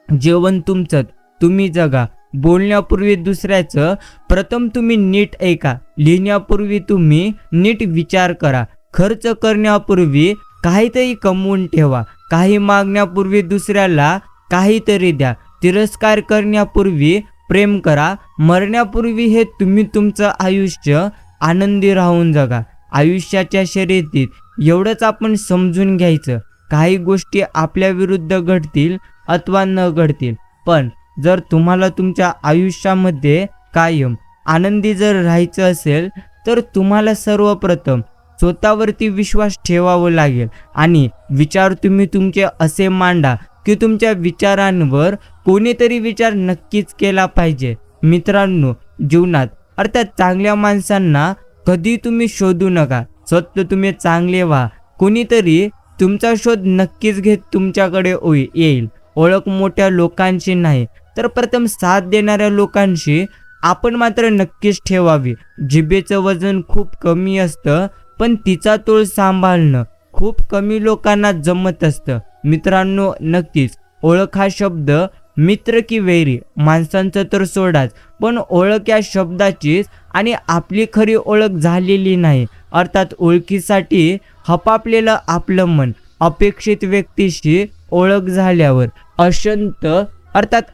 Speaker 1: जेवण तुमचं, तुम्ही जगा. बोलण्यापूर्वी दुसऱ्याचं प्रथम तुम्ही नीट ऐका. लिहिण्यापूर्वी तुम्ही नीट विचार करा. खर्च करण्यापूर्वी काहीतरी कमवून ठेवा. काही मागण्यापूर्वी दुसऱ्याला काहीतरी द्या. तिरस्कार करण्यापूर्वी प्रेम करा. मरण्यापूर्वी हे तुम्ही तुमचं आयुष्य आनंदी राहून जगा. आयुष्याच्या शर्यतीत एवढंच आपण समजून घ्यायचं, काही गोष्टी आपल्या विरुद्ध घडतील अथवा न घडतील, पण जर तुम्हाला तुमच्या आयुष्यामध्ये कायम आनंदी जर राहायचं असेल तर तुम्हाला सर्वप्रथम स्वतःवरती विश्वास ठेवावा लागेल आणि विचार तुम्ही तुमचे असे मांडा की तुमच्या विचारांवर कोणीतरी विचार नक्कीच केला पाहिजे. मित्रांनो, जीवनात अर्थात चांगल्या माणसांना कधी तुम्ही शोधू नका. स्वतः तुम्ही चांगले व्हा. कोणीतरी तुमचा शोध नक्कीच घेत तुमच्याकडे येईल. ओळख मोठ्या लोकांची नाही तर प्रथम साथ देणाऱ्या लोकांशी आपण मात्र नक्कीच ठेवावी. जिभेचं वजन खूप कमी असतं, पण तिचा तोल सांभाळणं खूप कमी लोकांना जमत असतं. मित्रांनो, नक्कीच ओळख हा शब्द मित्र की वैरी माणसांचं तर सोडाच, पण ओळख या शब्दाचीच आणि आपली खरी ओळख झालेली नाही. अर्थात ओळखीसाठी हपापलेलं आपलं मन. अपेक्षित व्यक्तीशी ओळख झाल्यावर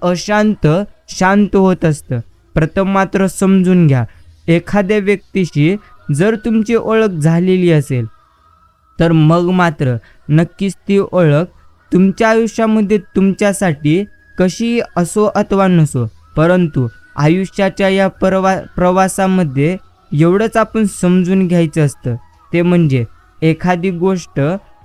Speaker 1: अशांत शांत होत असतं. प्रथम मात्र समजून घ्या, एखाद्या व्यक्तीशी जर तुमची ओळख झालेली असेल तर मग मात्र नक्कीच ती ओळख तुमच्या आयुष्यामध्ये तुमच्यासाठी कशी असो अथवा नसो, परंतु आयुष्याच्या या प्रवासामध्ये एवढंच आपण समजून घ्यायचं असतं, ते म्हणजे एखादी गोष्ट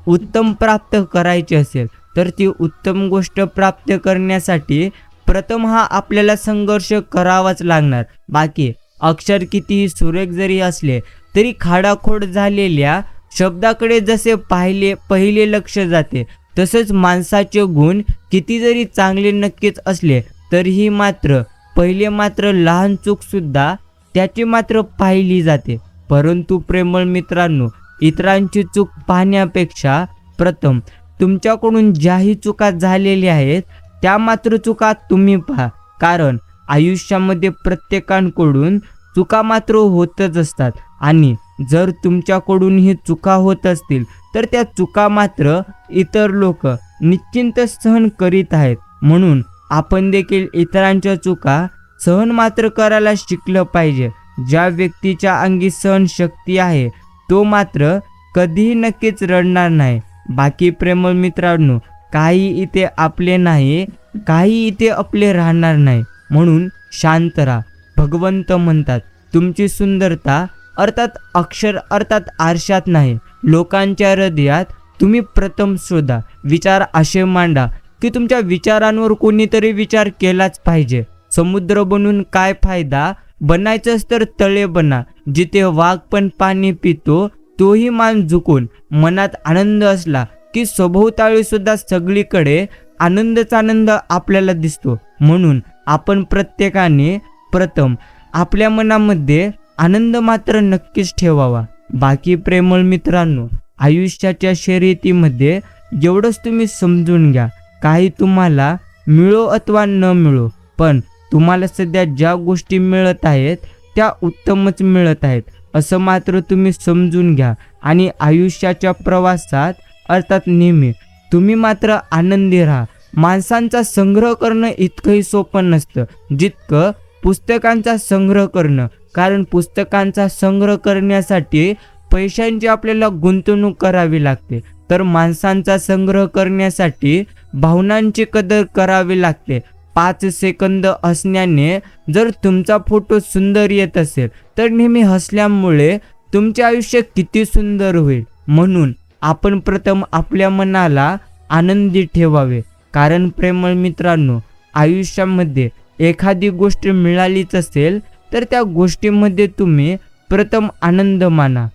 Speaker 1: उत्तम प्राप्त करायची असेल तर ती उत्तम गोष्ट प्राप्त करण्यासाठी प्रथम हा आपल्याला संघर्ष करावाच लागणार. बाकी अक्षर कितीही सुरेख जरी असले तरी खाडाखोड झालेल्या शब्दाकडे जसे पहिले लक्ष जाते, तसंच माणसाचे गुण किती जरी चांगले नक्कीच असले तरीही मात्र लहान चूक सुद्धा त्याची मात्र पाहिली जाते. परंतु प्रेमळ मित्रांनो, इतरांची चूक पाहण्यापेक्षा प्रथम तुमच्याकडून ज्याही चुका झालेल्या आहेत त्या मात्र चुका तुम्ही पहा. कारण आयुष्यामध्ये प्रत्येकाकडून चुका मात्र होतच असतात आणि जर तुमच्याकडूनही चुका होत असतील तर त्या चुका मात्र इतर लोक निश्चिंत सहन करीत आहेत. म्हणून आपण देखील इतरांच्या चुका सहन मात्र करायला शिकलं पाहिजे. ज्या व्यक्तीच्या अंगी सहनशक्ती आहे तो मात्र कधीही नक्कीच रडणार नाही. बाकी प्रेमळ मित्रांनो, काही इथे आपले नाही, काही इथे आपले राहणार नाही. म्हणून शांत राहा. भगवंत म्हणतात तुमची सुंदरता अर्थात आरशात नाही, लोकांच्या हृदयात तुम्ही प्रथम शोधा. विचार असे मांडा की तुमच्या विचारांवर कोणीतरी विचार केलाच पाहिजे. समुद्र बनून काय फायदा, बनायचंच तर तळे बना. जिथे वाघ पण पाणी पितो तोही मान झुकून. मनात आनंद असला की सभोवताली सुद्धा सगळीकडे आनंदच आनंद आपल्याला दिसतो. म्हणून आपण प्रत्येकाने प्रथम आपल्या मनामध्ये आनंद मात्र नक्कीच ठेवावा. बाकी प्रेमळ मित्रांनो, आयुष्याच्या शर्यतीमध्ये एवढंच तुम्ही समजून घ्या, काही तुम्हाला मिळो अथवा न मिळो, पण तुम्हाला सध्या ज्या गोष्टी मिळत आहेत त्या उत्तमच मिळत आहेत असं मात्र तुम्ही समजून घ्या. आणि आयुष्याच्या प्रवासात अर्थात नेहमी तुम्ही मात्र आनंदी राहा. माणसांचा संग्रह करणं इतकंही सोपं नसतं जितकं पुस्तकांचा संग्रह करणं. कारण पुस्तकांचा संग्रह करण्यासाठी पैशांची आपल्याला गुंतवणूक करावी लागते, तर माणसांचा संग्रह करण्यासाठी भावनांची कदर करावी लागते. 5 सेकंद हसण्याने जर तुमचा फोटो सुंदर येत असेल तर नेहमी हसल्यामुळे तुमचे आयुष्य किती सुंदर होईल. म्हणून आपण प्रथम आपल्या मनाला आनंदी ठेवावे. कारण प्रेमळ मित्रांनो, आयुष्यामध्ये एखादी गोष्ट मिळालीच असेल तर त्या गोष्टीमध्ये तुम्ही प्रथम आनंद माना.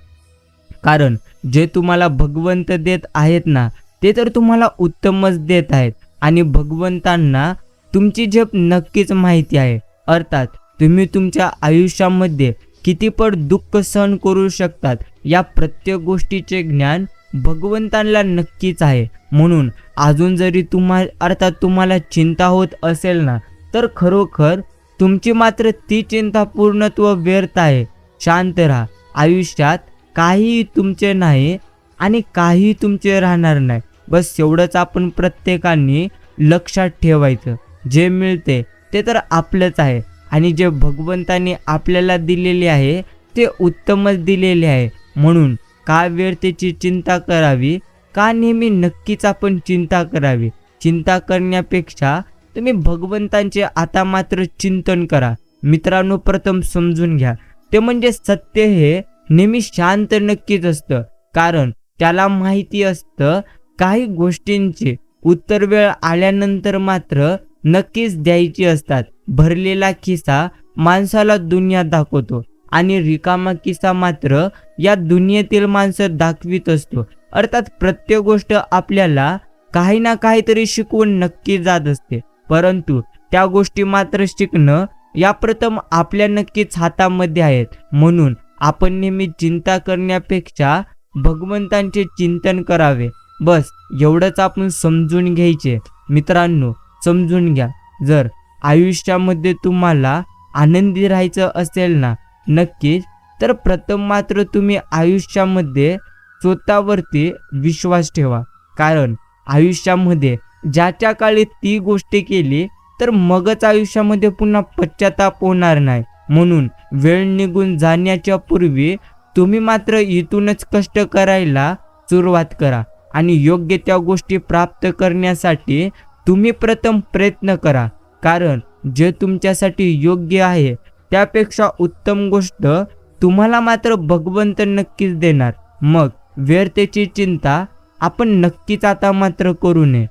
Speaker 1: कारण जे तुम्हाला भगवंत देत आहेत ना ते तर तुम्हाला उत्तमच देत आहेत. आणि भगवंतांना तुमची झेप नक्कीच माहिती आहे. अर्थात तुम्ही तुमच्या आयुष्यामध्ये किती पट दुःख सहन करू शकतात या प्रत्येक गोष्टीचे ज्ञान भगवंतांना नक्कीच आहे. म्हणून अजून जरी तुम्हाला चिंता होत असेल ना तर खरोखर तुमची मात्र ती चिंता पूर्णत्व व्यर्थ आहे. शांत राहा. आयुष्यात काहीही तुमचे नाही आणि काहीही तुमचे राहणार नाही. बस एवढंच आपण प्रत्येकाने लक्षात ठेवायचं. जे मिळते ते तर आपलंच आहे आणि जे भगवंताने आपल्याला दिलेले आहे ते उत्तमच दिलेले आहे. म्हणून का व्यर्थेची चिंता करावी, का नेहमी नक्कीच आपण चिंता करावी. चिंता करण्यापेक्षा तुम्ही भगवंतांचे आता मात्र चिंतन करा. मित्रांनो, प्रथम समजून घ्या, ते म्हणजे सत्य हे नेहमी शांत नक्कीच असतं. कारण त्याला माहिती असतं काही गोष्टींचे उत्तर वेळ आल्यानंतर मात्र नक्कीच द्यायची असतात. भरलेला खिसा माणसाला दुनिया दाखवतो आणि रिकामा किस्सा मात्र या दुनियेतील माणसं दाखवित असतो. अर्थात प्रत्येक गोष्ट आपल्याला काही ना काहीतरी शिकवून नक्की जात असते, परंतु त्या गोष्टी मात्र शिकणं या प्रथम आपल्या नक्कीच हातामध्ये आहेत. म्हणून आपण नेहमी चिंता करण्यापेक्षा भगवंतांचे चिंतन करावे. बस एवढंच आपण समजून घ्यायचे. मित्रांनो, समजून घ्या, जर आयुष्यामध्ये तुम्हाला आनंदी राहायचं असेल ना नक्कीच, तर प्रथम मात्र तुम्ही आयुष्यामध्ये स्वतःवरती विश्वास ठेवा. कारण आयुष्यामध्ये ज्याच्या काळी ती गोष्ट केली तर मगच आयुष्यामध्ये पुन्हा पश्चाताप होणार नाही. म्हणून वेळ निघून जाण्याच्या पूर्वी तुम्ही मात्र इथूनच कष्ट करायला सुरुवात करा आणि योग्य त्या गोष्टी प्राप्त करण्यासाठी तुम्ही प्रथम प्रयत्न करा. कारण जे तुमच्यासाठी योग्य आहे त्यापेक्षा उत्तम गोष्ट तुम्हाला मात्र भगवंत नक्कीच देणार. मग व्यर्थेची चिंता आपण नक्कीच आता मात्र करू नये.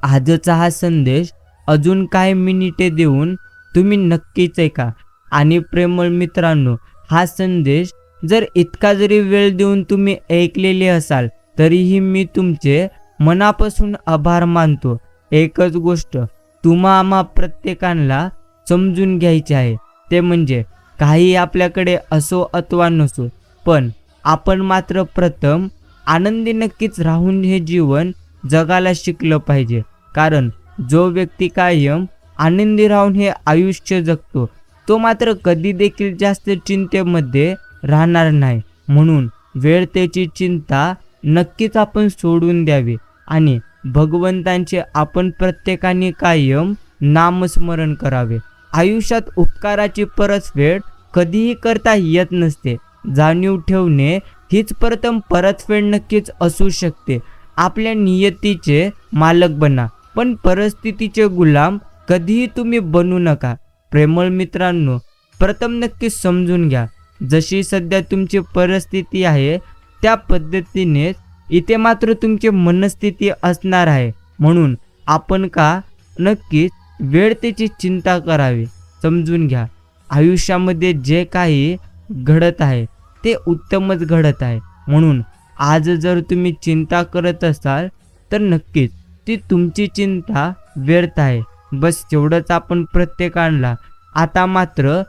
Speaker 1: आजचा हा संदेश अजून काही मिनिटे देऊन तुम्ही नक्कीच ऐका. आणि प्रेमळ मित्रांनो, हा संदेश जर इतका जरी वेळ देऊन तुम्ही ऐकलेले असाल तरीही मी तुमचे मनापासून आभार मानतो. एकच गोष्ट आम्हा प्रत्येकाला समजून घ्यायची आहे, ते म्हणजे काही आपल्याकडे असो अथवा नसो, पण आपण मात्र प्रथम आनंदी नक्कीच राहून हे जीवन जगायला शिकलं पाहिजे. कारण जो व्यक्ती कायम आनंदी राहून हे आयुष्य जगतो तो मात्र कधी देखील जास्त चिंतेमध्ये राहणार नाही. म्हणून वेळतेची चिंता नक्कीच आपण सोडून द्यावी आणि भगवंतांचे आपण प्रत्येकाने कायम नामस्मरण करावे. आयुष्यात उपकाराची परतफेड कधीही करता येत नसते. जाणीव ठेवणे हीच प्रथम परतफेड नक्कीच असू शकते. आपल्या नियतीचे मालक बना, पण परिस्थितीचे गुलाम कधीही तुम्ही बनू नका. प्रेमळ मित्रांनो, प्रथम नक्की समजून घ्या, जशी सध्या तुमची परिस्थिती आहे त्या पद्धतीने इथे मात्र तुमची मनस्थिती असणार आहे. म्हणून आपण का नक्कीच वेळतेची चिंता करावी. समजून घ्या, आयुष्यामध्ये जे काही घडत आहे ते उत्तमच घडत आहे. म्हणून आज जर तुम्ही चिंता करत असाल तर नक्कीच ती तुमची चिंता व्यर्थ आहे. बस एवढंच आपण प्रत्येकाला आता मात्र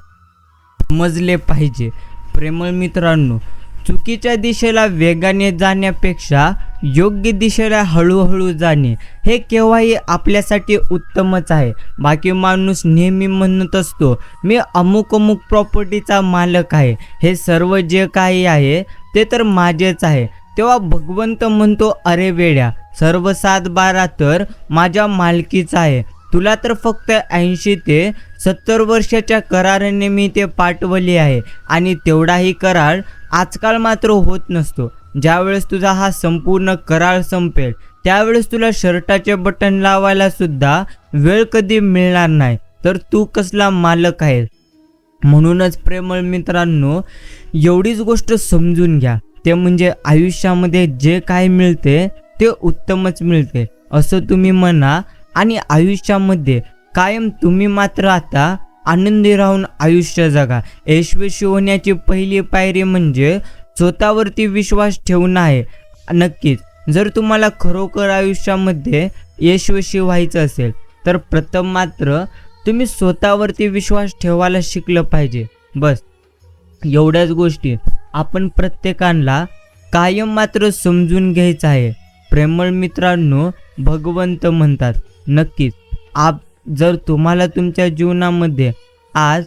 Speaker 1: समजले पाहिजे. प्रेमळ मित्रांनो, चुकीच्या दिशेला वेगाने जाण्यापेक्षा योग्य दिशेला हळूहळू जाणे हे केव्हाही आपल्यासाठी उत्तमच आहे. बाकी माणूस नेहमी म्हणत असतो मी अमुक अमुक प्रॉपर्टीचा मालक आहे, हे सर्व जे काही आहे ते तर माझेच आहे. तेव्हा भगवंत म्हणतो अरे वेड्या, सर्व 7/12 तर माझ्या मालकीचा आहे. तुला तर फक्त 80 ते 70 वर्षाच्या कराराने मी ते पाठवले आहे आणि तेवढाही करार आजकाल मात्र होत नसतो. ज्यावेळेस तुझा हा संपूर्ण करार संपेल त्यावेळेस तुला शर्टाचे बटन लावायला सुद्धा वेळ कधी मिळणार नाही, तर तू कसला मालक आहे. म्हणूनच प्रेमळ मित्रांनो, एवढीच गोष्ट समजून घ्या, ते म्हणजे आयुष्यामध्ये जे काय मिळते ते उत्तमच मिळते असं तुम्ही म्हणा आणि आयुष्यामध्ये कायम तुम्ही मात्र आता आनंदी राहून आयुष्य जगा. यशस्वी होण्याची पहिली पायरी म्हणजे स्वतःवरती विश्वास ठेवणं आहे. नक्कीच जर तुम्हाला खरोखर आयुष्यामध्ये यशस्वी व्हायचं असेल तर प्रथम मात्र तुम्ही स्वतःवरती विश्वास ठेवायला शिकलं पाहिजे. बस एवढ्याच गोष्टी आपण प्रत्येकाला कायम मात्र समजून घ्यायचं आहे. प्रेमळ मित्रांनो, भगवंत म्हणतात नक्कीच जर तुम्हाला तुमच्या जीवनामध्ये आज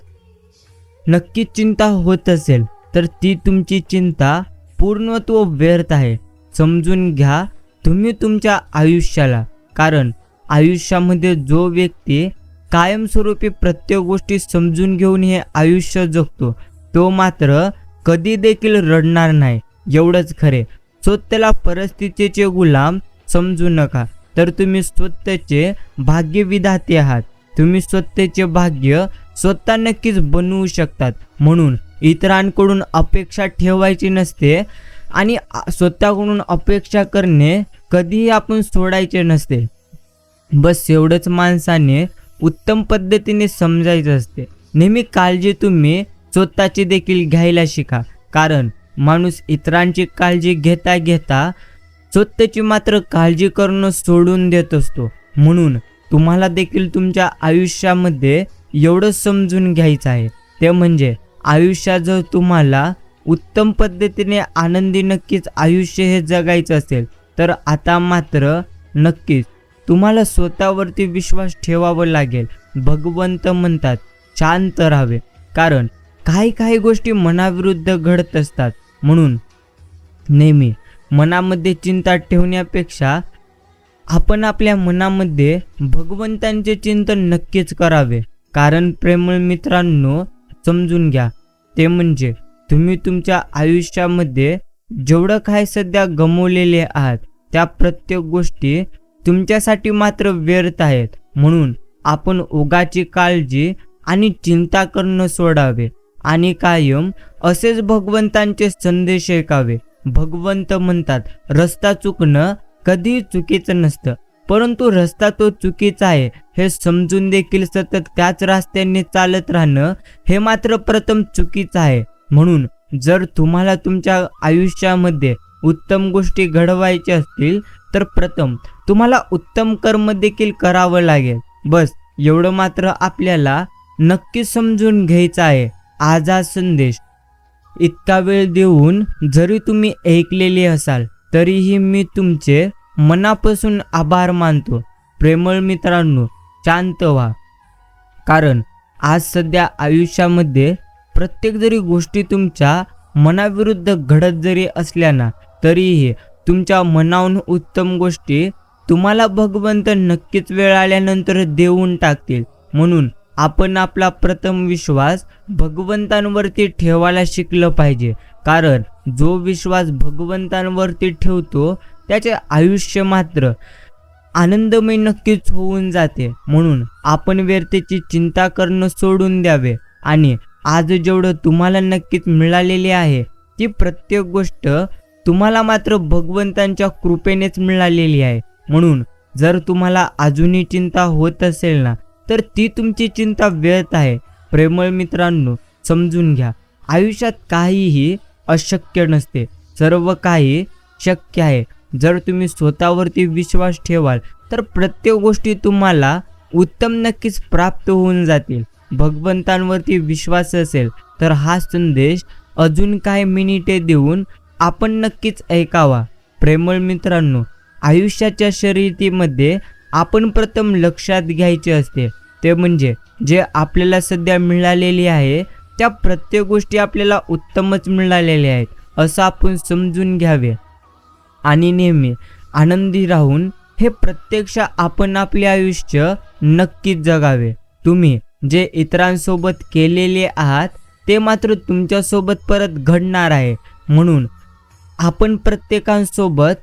Speaker 1: नक्कीच चिंता होत असेल तर ती तुमची चिंता पूर्णत्व व्यर्थ आहे. समजून घ्या तुम्ही तुमच्या आयुष्याला, कारण आयुष्यामध्ये जो व्यक्ती कायमस्वरूपी प्रत्येक गोष्टी समजून घेऊन हे आयुष्य जगतो तो मात्र कधी देखील रडणार नाही. एवढंच खरे. स्वतःला परिस्थितीचे गुलाम समजू नका, तर तुम्ही स्वतःचे भाग्यविधाते आहात. तुम्ही स्वतःचे भाग्य स्वतः नक्कीच बनवू शकतात. म्हणून इतरांकडून अपेक्षा ठेवायची नसते आणि स्वतःकडून अपेक्षा करणे कधीही आपण सोडायचे नसते. बस एवढंच माणसाने उत्तम पद्धतीने समजायचं असते. नेहमी काळजी तुम्ही स्वतःची देखील घ्यायला शिका, कारण माणूस इतरांची काळजी घेता घेता स्वतःची मात्र काळजी करणं सोडून देत असतो. म्हणून तुम्हाला देखील तुमच्या आयुष्यामध्ये एवढं समजून घ्यायचं आहे, ते म्हणजे आयुष्यात जर तुम्हाला उत्तम पद्धतीने आनंदी नक्कीच आयुष्य हे जगायचं असेल तर आता मात्र नक्कीच तुम्हाला स्वतःवरती विश्वास ठेवावा लागेल. भगवंत म्हणतात शांत राहावे, कारण काही गोष्टी मनाविरुद्ध घडत असतात. म्हणून नेहमी मनामध्ये चिंता ठेवण्यापेक्षा आपण आपल्या मनामध्ये भगवंतांचे चिंतन नक्कीच करावे. कारण प्रेमळ मित्रांनो, समजून घ्या, ते म्हणजे तुम्ही तुमच्या आयुष्यामध्ये जेवढं काय सध्या गमावलेले आहात त्या प्रत्येक गोष्टी तुमच्यासाठी मात्र व्यर्थ आहेत. म्हणून आपण उगाची काळजी आणि चिंता करणं सोडावे आणि कायम असेच भगवंतांचे संदेश ऐकावे. भगवंत म्हणतात रस्ता चुकणं कधी चुकीचं नसतं, परंतु रस्ता तो चुकीचा आहे हे समजून देखील सतत त्याच रस्त्याने चालत राहणं हे मात्र प्रथम चुकीचं आहे. म्हणून जर तुम्हाला तुमच्या आयुष्यामध्ये उत्तम गोष्टी घडवायच्या असतील तर प्रथम तुम्हाला उत्तम कर्म देखील करावं लागेल. बस एवढं मात्र आपल्याला नक्की समजून घ्यायचं आहे. आज हा संदेश इतका वेळ देऊन जरी तुम्ही ऐकलेले असाल तरीही मी तुमचे मनापासून आभार मानतो. प्रेमळ मित्रांनो, शांत व्हा. कारण आज सध्या आयुष्यामध्ये प्रत्येक जरी गोष्टी तुमच्या मनाविरुद्ध घडत जरी असल्या ना, तरीही तुमच्या मनाहून उत्तम गोष्टी तुम्हाला भगवंत नक्कीच वेळ आल्यानंतर देऊन टाकतील. म्हणून आपण आपला प्रथम विश्वास भगवंतांवरती ठेवायला शिकलं पाहिजे. कारण जो विश्वास भगवंतांवरती ठेवतो त्याचे आयुष्य मात्र आनंदमय नक्कीच होऊन जाते. म्हणून आपण व्यर्थेची चिंता करणं सोडून द्यावे आणि आज जेवढं तुम्हाला नक्कीच मिळालेले आहे ती प्रत्येक गोष्ट तुम्हाला मात्र भगवंतांच्या कृपेनेच मिळालेली आहे. म्हणून जर तुम्हाला अजूनही चिंता होत असेल ना, तर ती तुमची चिंता व्यर्थ आहे. प्रेमळ मित्रांनो, समजून घ्या, आयुष्यात काहीही अशक्य नसते, सर्व काही शक्य आहे. जर तुम्ही स्वतःवरती विश्वास ठेवाल तर प्रत्येक गोष्टी तुम्हाला उत्तम नक्कीच प्राप्त होऊन जातील. भगवंतांवरती विश्वास असेल तर हा संदेश अजून काही मिनिटे देऊन आपण नक्कीच ऐकावा. प्रेमळ मित्रांनो, आयुष्याच्या शर्यतीमध्ये आपण प्रथम लक्षात घ्यायचे असते ते म्हणजे जे आपल्याला सध्या मिळालेले आहे त्या प्रत्येक गोष्टी आपल्याला उत्तमच मिळालेल्या आहेत असं आपण समजून घ्यावे आणि नेहमी आनंदी राहून हे प्रत्यक्ष आपण आपले आयुष्य नक्कीच जगावे. तुम्ही जे इतरांसोबत केलेले आहात ते मात्र तुमच्यासोबत परत घडणार आहे. म्हणून आपण प्रत्येकांसोबत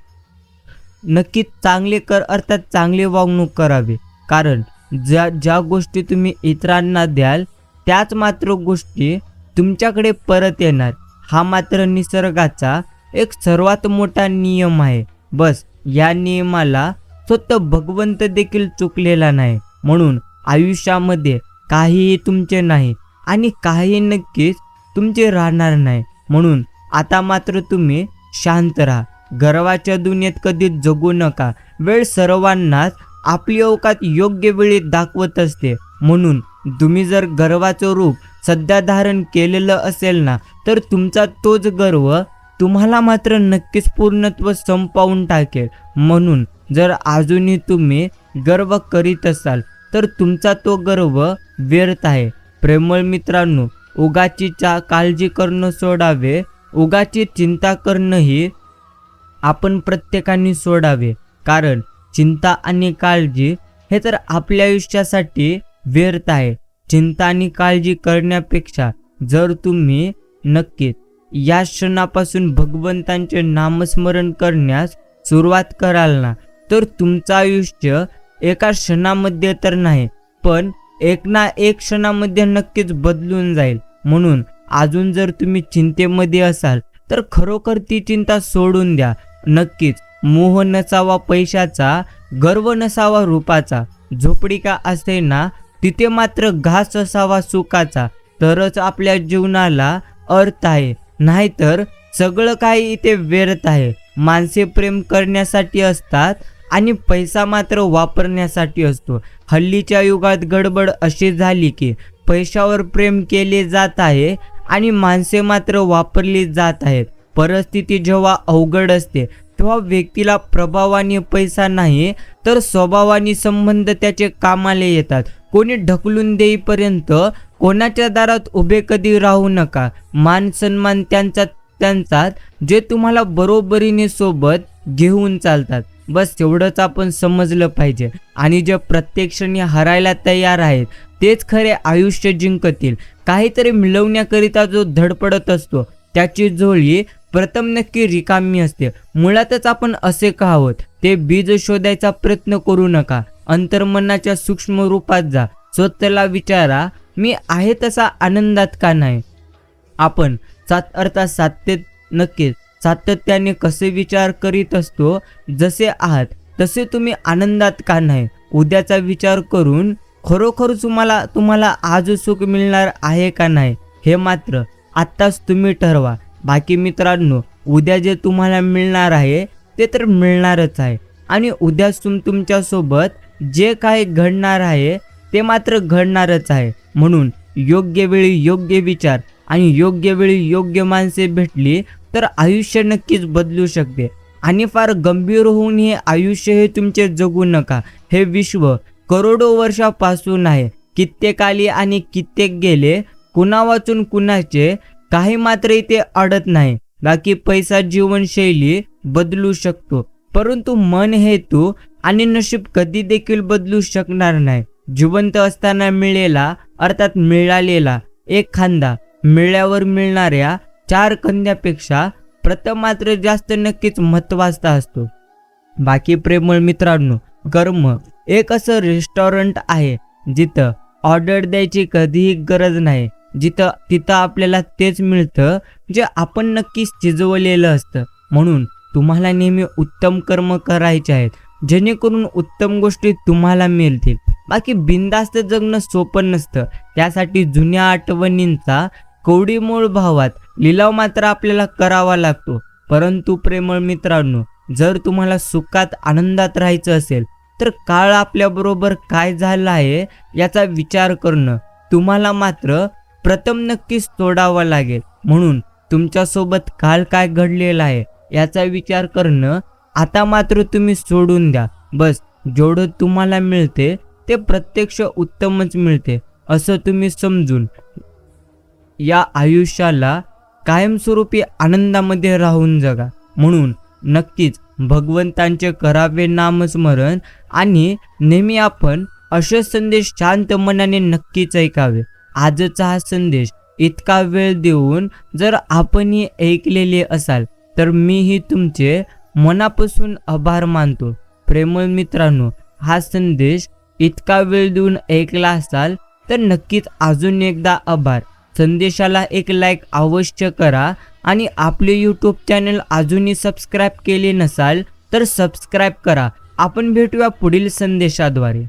Speaker 1: नक्कीच अर्थात चांगले वागणूक करावी. कारण ज्या गोष्टी तुम्ही इतरांना द्याल त्याच मात्र गोष्टी तुमच्याकडे परत येणार. हा मात्र निसर्गाचा एक सर्वात मोठा नियम आहे. बस या नियमाला स्वतः भगवंत देखील चुकलेला नाही. म्हणून आयुष्यामध्ये काहीही तुमचे नाही आणि काही नक्कीच तुमचे राहणार नाही. म्हणून आता मात्र तुम्ही शांत राहा. गर्वाच्या दुनियेत कधीच जगू नका. वेळ सर्वांनाच आपली अवकात योग्य वेळी दाखवत असते. म्हणून तुम्ही जर गर्वाचं रूप सध्या धारण केलेलं असेल ना, तर तुमचा तोच गर्व तुम्हाला मात्र नक्कीच पूर्णत्व संपवून टाकेल. म्हणून जर अजूनही तुम्ही गर्व करीत असाल तर तुमचा तो गर्व व्यर्थ आहे. प्रेमळ मित्रांनो, उगाची काळजी करणं सोडावे, उगाची चिंता करणंही आपण प्रत्येकाने सोडावे. कारण चिंता आणि काळजी हे तर आपल्या आयुष्यासाठी व्यर्थ आहे. चिंता आणि काळजी करण्यापेक्षा जर तुम्ही नक्कीच या क्षणापासून भगवंतांचे नामस्मरण करण्यास सुरुवात कराल ना, तर तुमचं आयुष्य एका क्षणामध्ये तर नाही पण एक ना एक क्षणामध्ये नक्कीच बदलून जाईल. म्हणून अजून जर तुम्ही चिंतेमध्ये असाल तर खरोखर ती चिंता सोडून द्या. नक्कीच मोह नसावा पैशाचा, गर्व नसावा रूपाचा, झोपडी का असे ना तिथे मात्र घास असावा सुखाचा, तरच आपल्या जीवनाला अर्थ आहे. नाहीतर सगळं काही इथे व्यर्थ आहे. माणसे प्रेम करण्यासाठी असतात आणि पैसा मात्र वापरण्यासाठी असतो. हल्लीच्या युगात गडबड अशी झाली की पैशावर प्रेम केले जात आहे आणि माणसे मात्र वापरली जात आहेत. परिस्थिती जेव्हा अवघड असते तेव्हा व्यक्तीला प्रभावाने पैसा नाही तर स्वभावाने संबंध त्याचे कामाला येतात. कोणी ढकलून देईपर्यंत कोणाच्या दारात उभे कधी राहू नका. मान सन्मान त्यांचाच जे तुम्हाला बरोबरीने सोबत घेऊन चालतात. बस एवढंच आपण समजलं पाहिजे. आणि जे प्रत्यक्षाने हरायला तयार आहेत तेच खरे आयुष्य जिंकतील. काहीतरी मिळवण्याकरिता जो धडपडत असतो त्याची झोळी प्रथम नक्की रिकामी असते. मुळातच आपण असे का आहोत ते बीज शोधायचा प्रयत्न करू नका. अंतर्मनाच्या सूक्ष्म रूपात जा. स्वतःला विचारा, मी आहे तसा आनंदात का नाही. आपण नक्कीच सातत्याने कसे विचार करीत असतो, जसे आहात तसे तुम्ही आनंदात का नाही. उद्याचा विचार करून खरोखर तुम्हाला आज सुख मिळणार आहे का नाही हे मात्र आत्ताच तुम्ही ठरवा. बाकी मित्रांनो, उद्या जे तुम्हाला मिळणार आहे ते तर मिळणारच आहे आणि उद्या तुमच्यासोबत जे काही घडणार आहे ते मात्र घडणारच आहे. म्हणून योग्य वेळी योग्य विचार आणि योग्य वेळी योग्य माणसे भेटली तर आयुष्य नक्कीच बदलू शकते. आणि फार गंभीर होऊन हे आयुष्य हे तुमचे जगू नका. हे विश्व करोडो वर्षापासून आहे, कित्येक आली आणि कित्येक गेले, कुणा वाचून कुणाचे काही मात्र इथे अडत नाही. बाकी पैसा जीवनशैली बदलू शकतो, परंतु मन, हेतू आणि नशीब कधी देखील बदलू शकणार नाही. जिवंत असताना मिळेला अर्थात मिळालेला एक खांदा मिळाल्यावर मिळणाऱ्या 4 खांद्यापेक्षा प्रथम मात्र जास्त नक्कीच महत्त्वाचा असतो. बाकी प्रेमळ मित्रांनो, कर्म एक असं रेस्टॉरंट आहे जिथं ऑर्डर द्यायची कधीही गरज नाही. तिथं आपल्याला तेच मिळतं जे आपण नक्कीच शिजवलेलं असतं. म्हणून तुम्हाला नेहमी उत्तम कर्म करायचे आहेत, जेणेकरून उत्तम गोष्टी तुम्हाला मिळतील. बाकी बिनधास्त जगणं सोपं नसतं. त्यासाठी जुन्या आठवणींचा कवडीमोल भावात लिलाव मात्र आपल्याला करावा लागतो. परंतु प्रेमळ मित्रांनो, जर तुम्हाला सुखात आनंदात राहायचं असेल तर काळ आपल्याबरोबर काय झालं आहे याचा विचार करणं तुम्हाला मात्र प्रथम नक्कीच सोडावं लागेल. म्हणून तुमच्यासोबत काल काय घडलेलं आहे याचा विचार करणं आता मात्र तुम्ही सोडून द्या. बस जेवढं तुम्हाला मिळते ते प्रत्यक्ष उत्तमच मिळते असं तुम्ही समजून या आयुष्याला कायमस्वरूपी आनंदामध्ये राहून जगा. म्हणून नक्कीच भगवंतांचे करावे नामस्मरण आणि नेहमी आपण असे संदेश शांत मनाने नक्कीच ऐकावे. आजचा हा संदेश इतका वेळ देऊन जर आपणही ऐकलेले असाल तर मीही तुमचे मनापासून आभार मानतो. प्रेमळ मित्रांनो, हा संदेश इतका वेळ देऊन ऐकला असाल तर नक्कीच अजून एकदा आभार. संदेशाला एक लाईक अवश्य करा आणि आपले यूट्यूब चॅनल अजूनही सबस्क्राईब केले नसाल तर सबस्क्राईब करा. आपण भेटूया पुढील संदेशाद्वारे.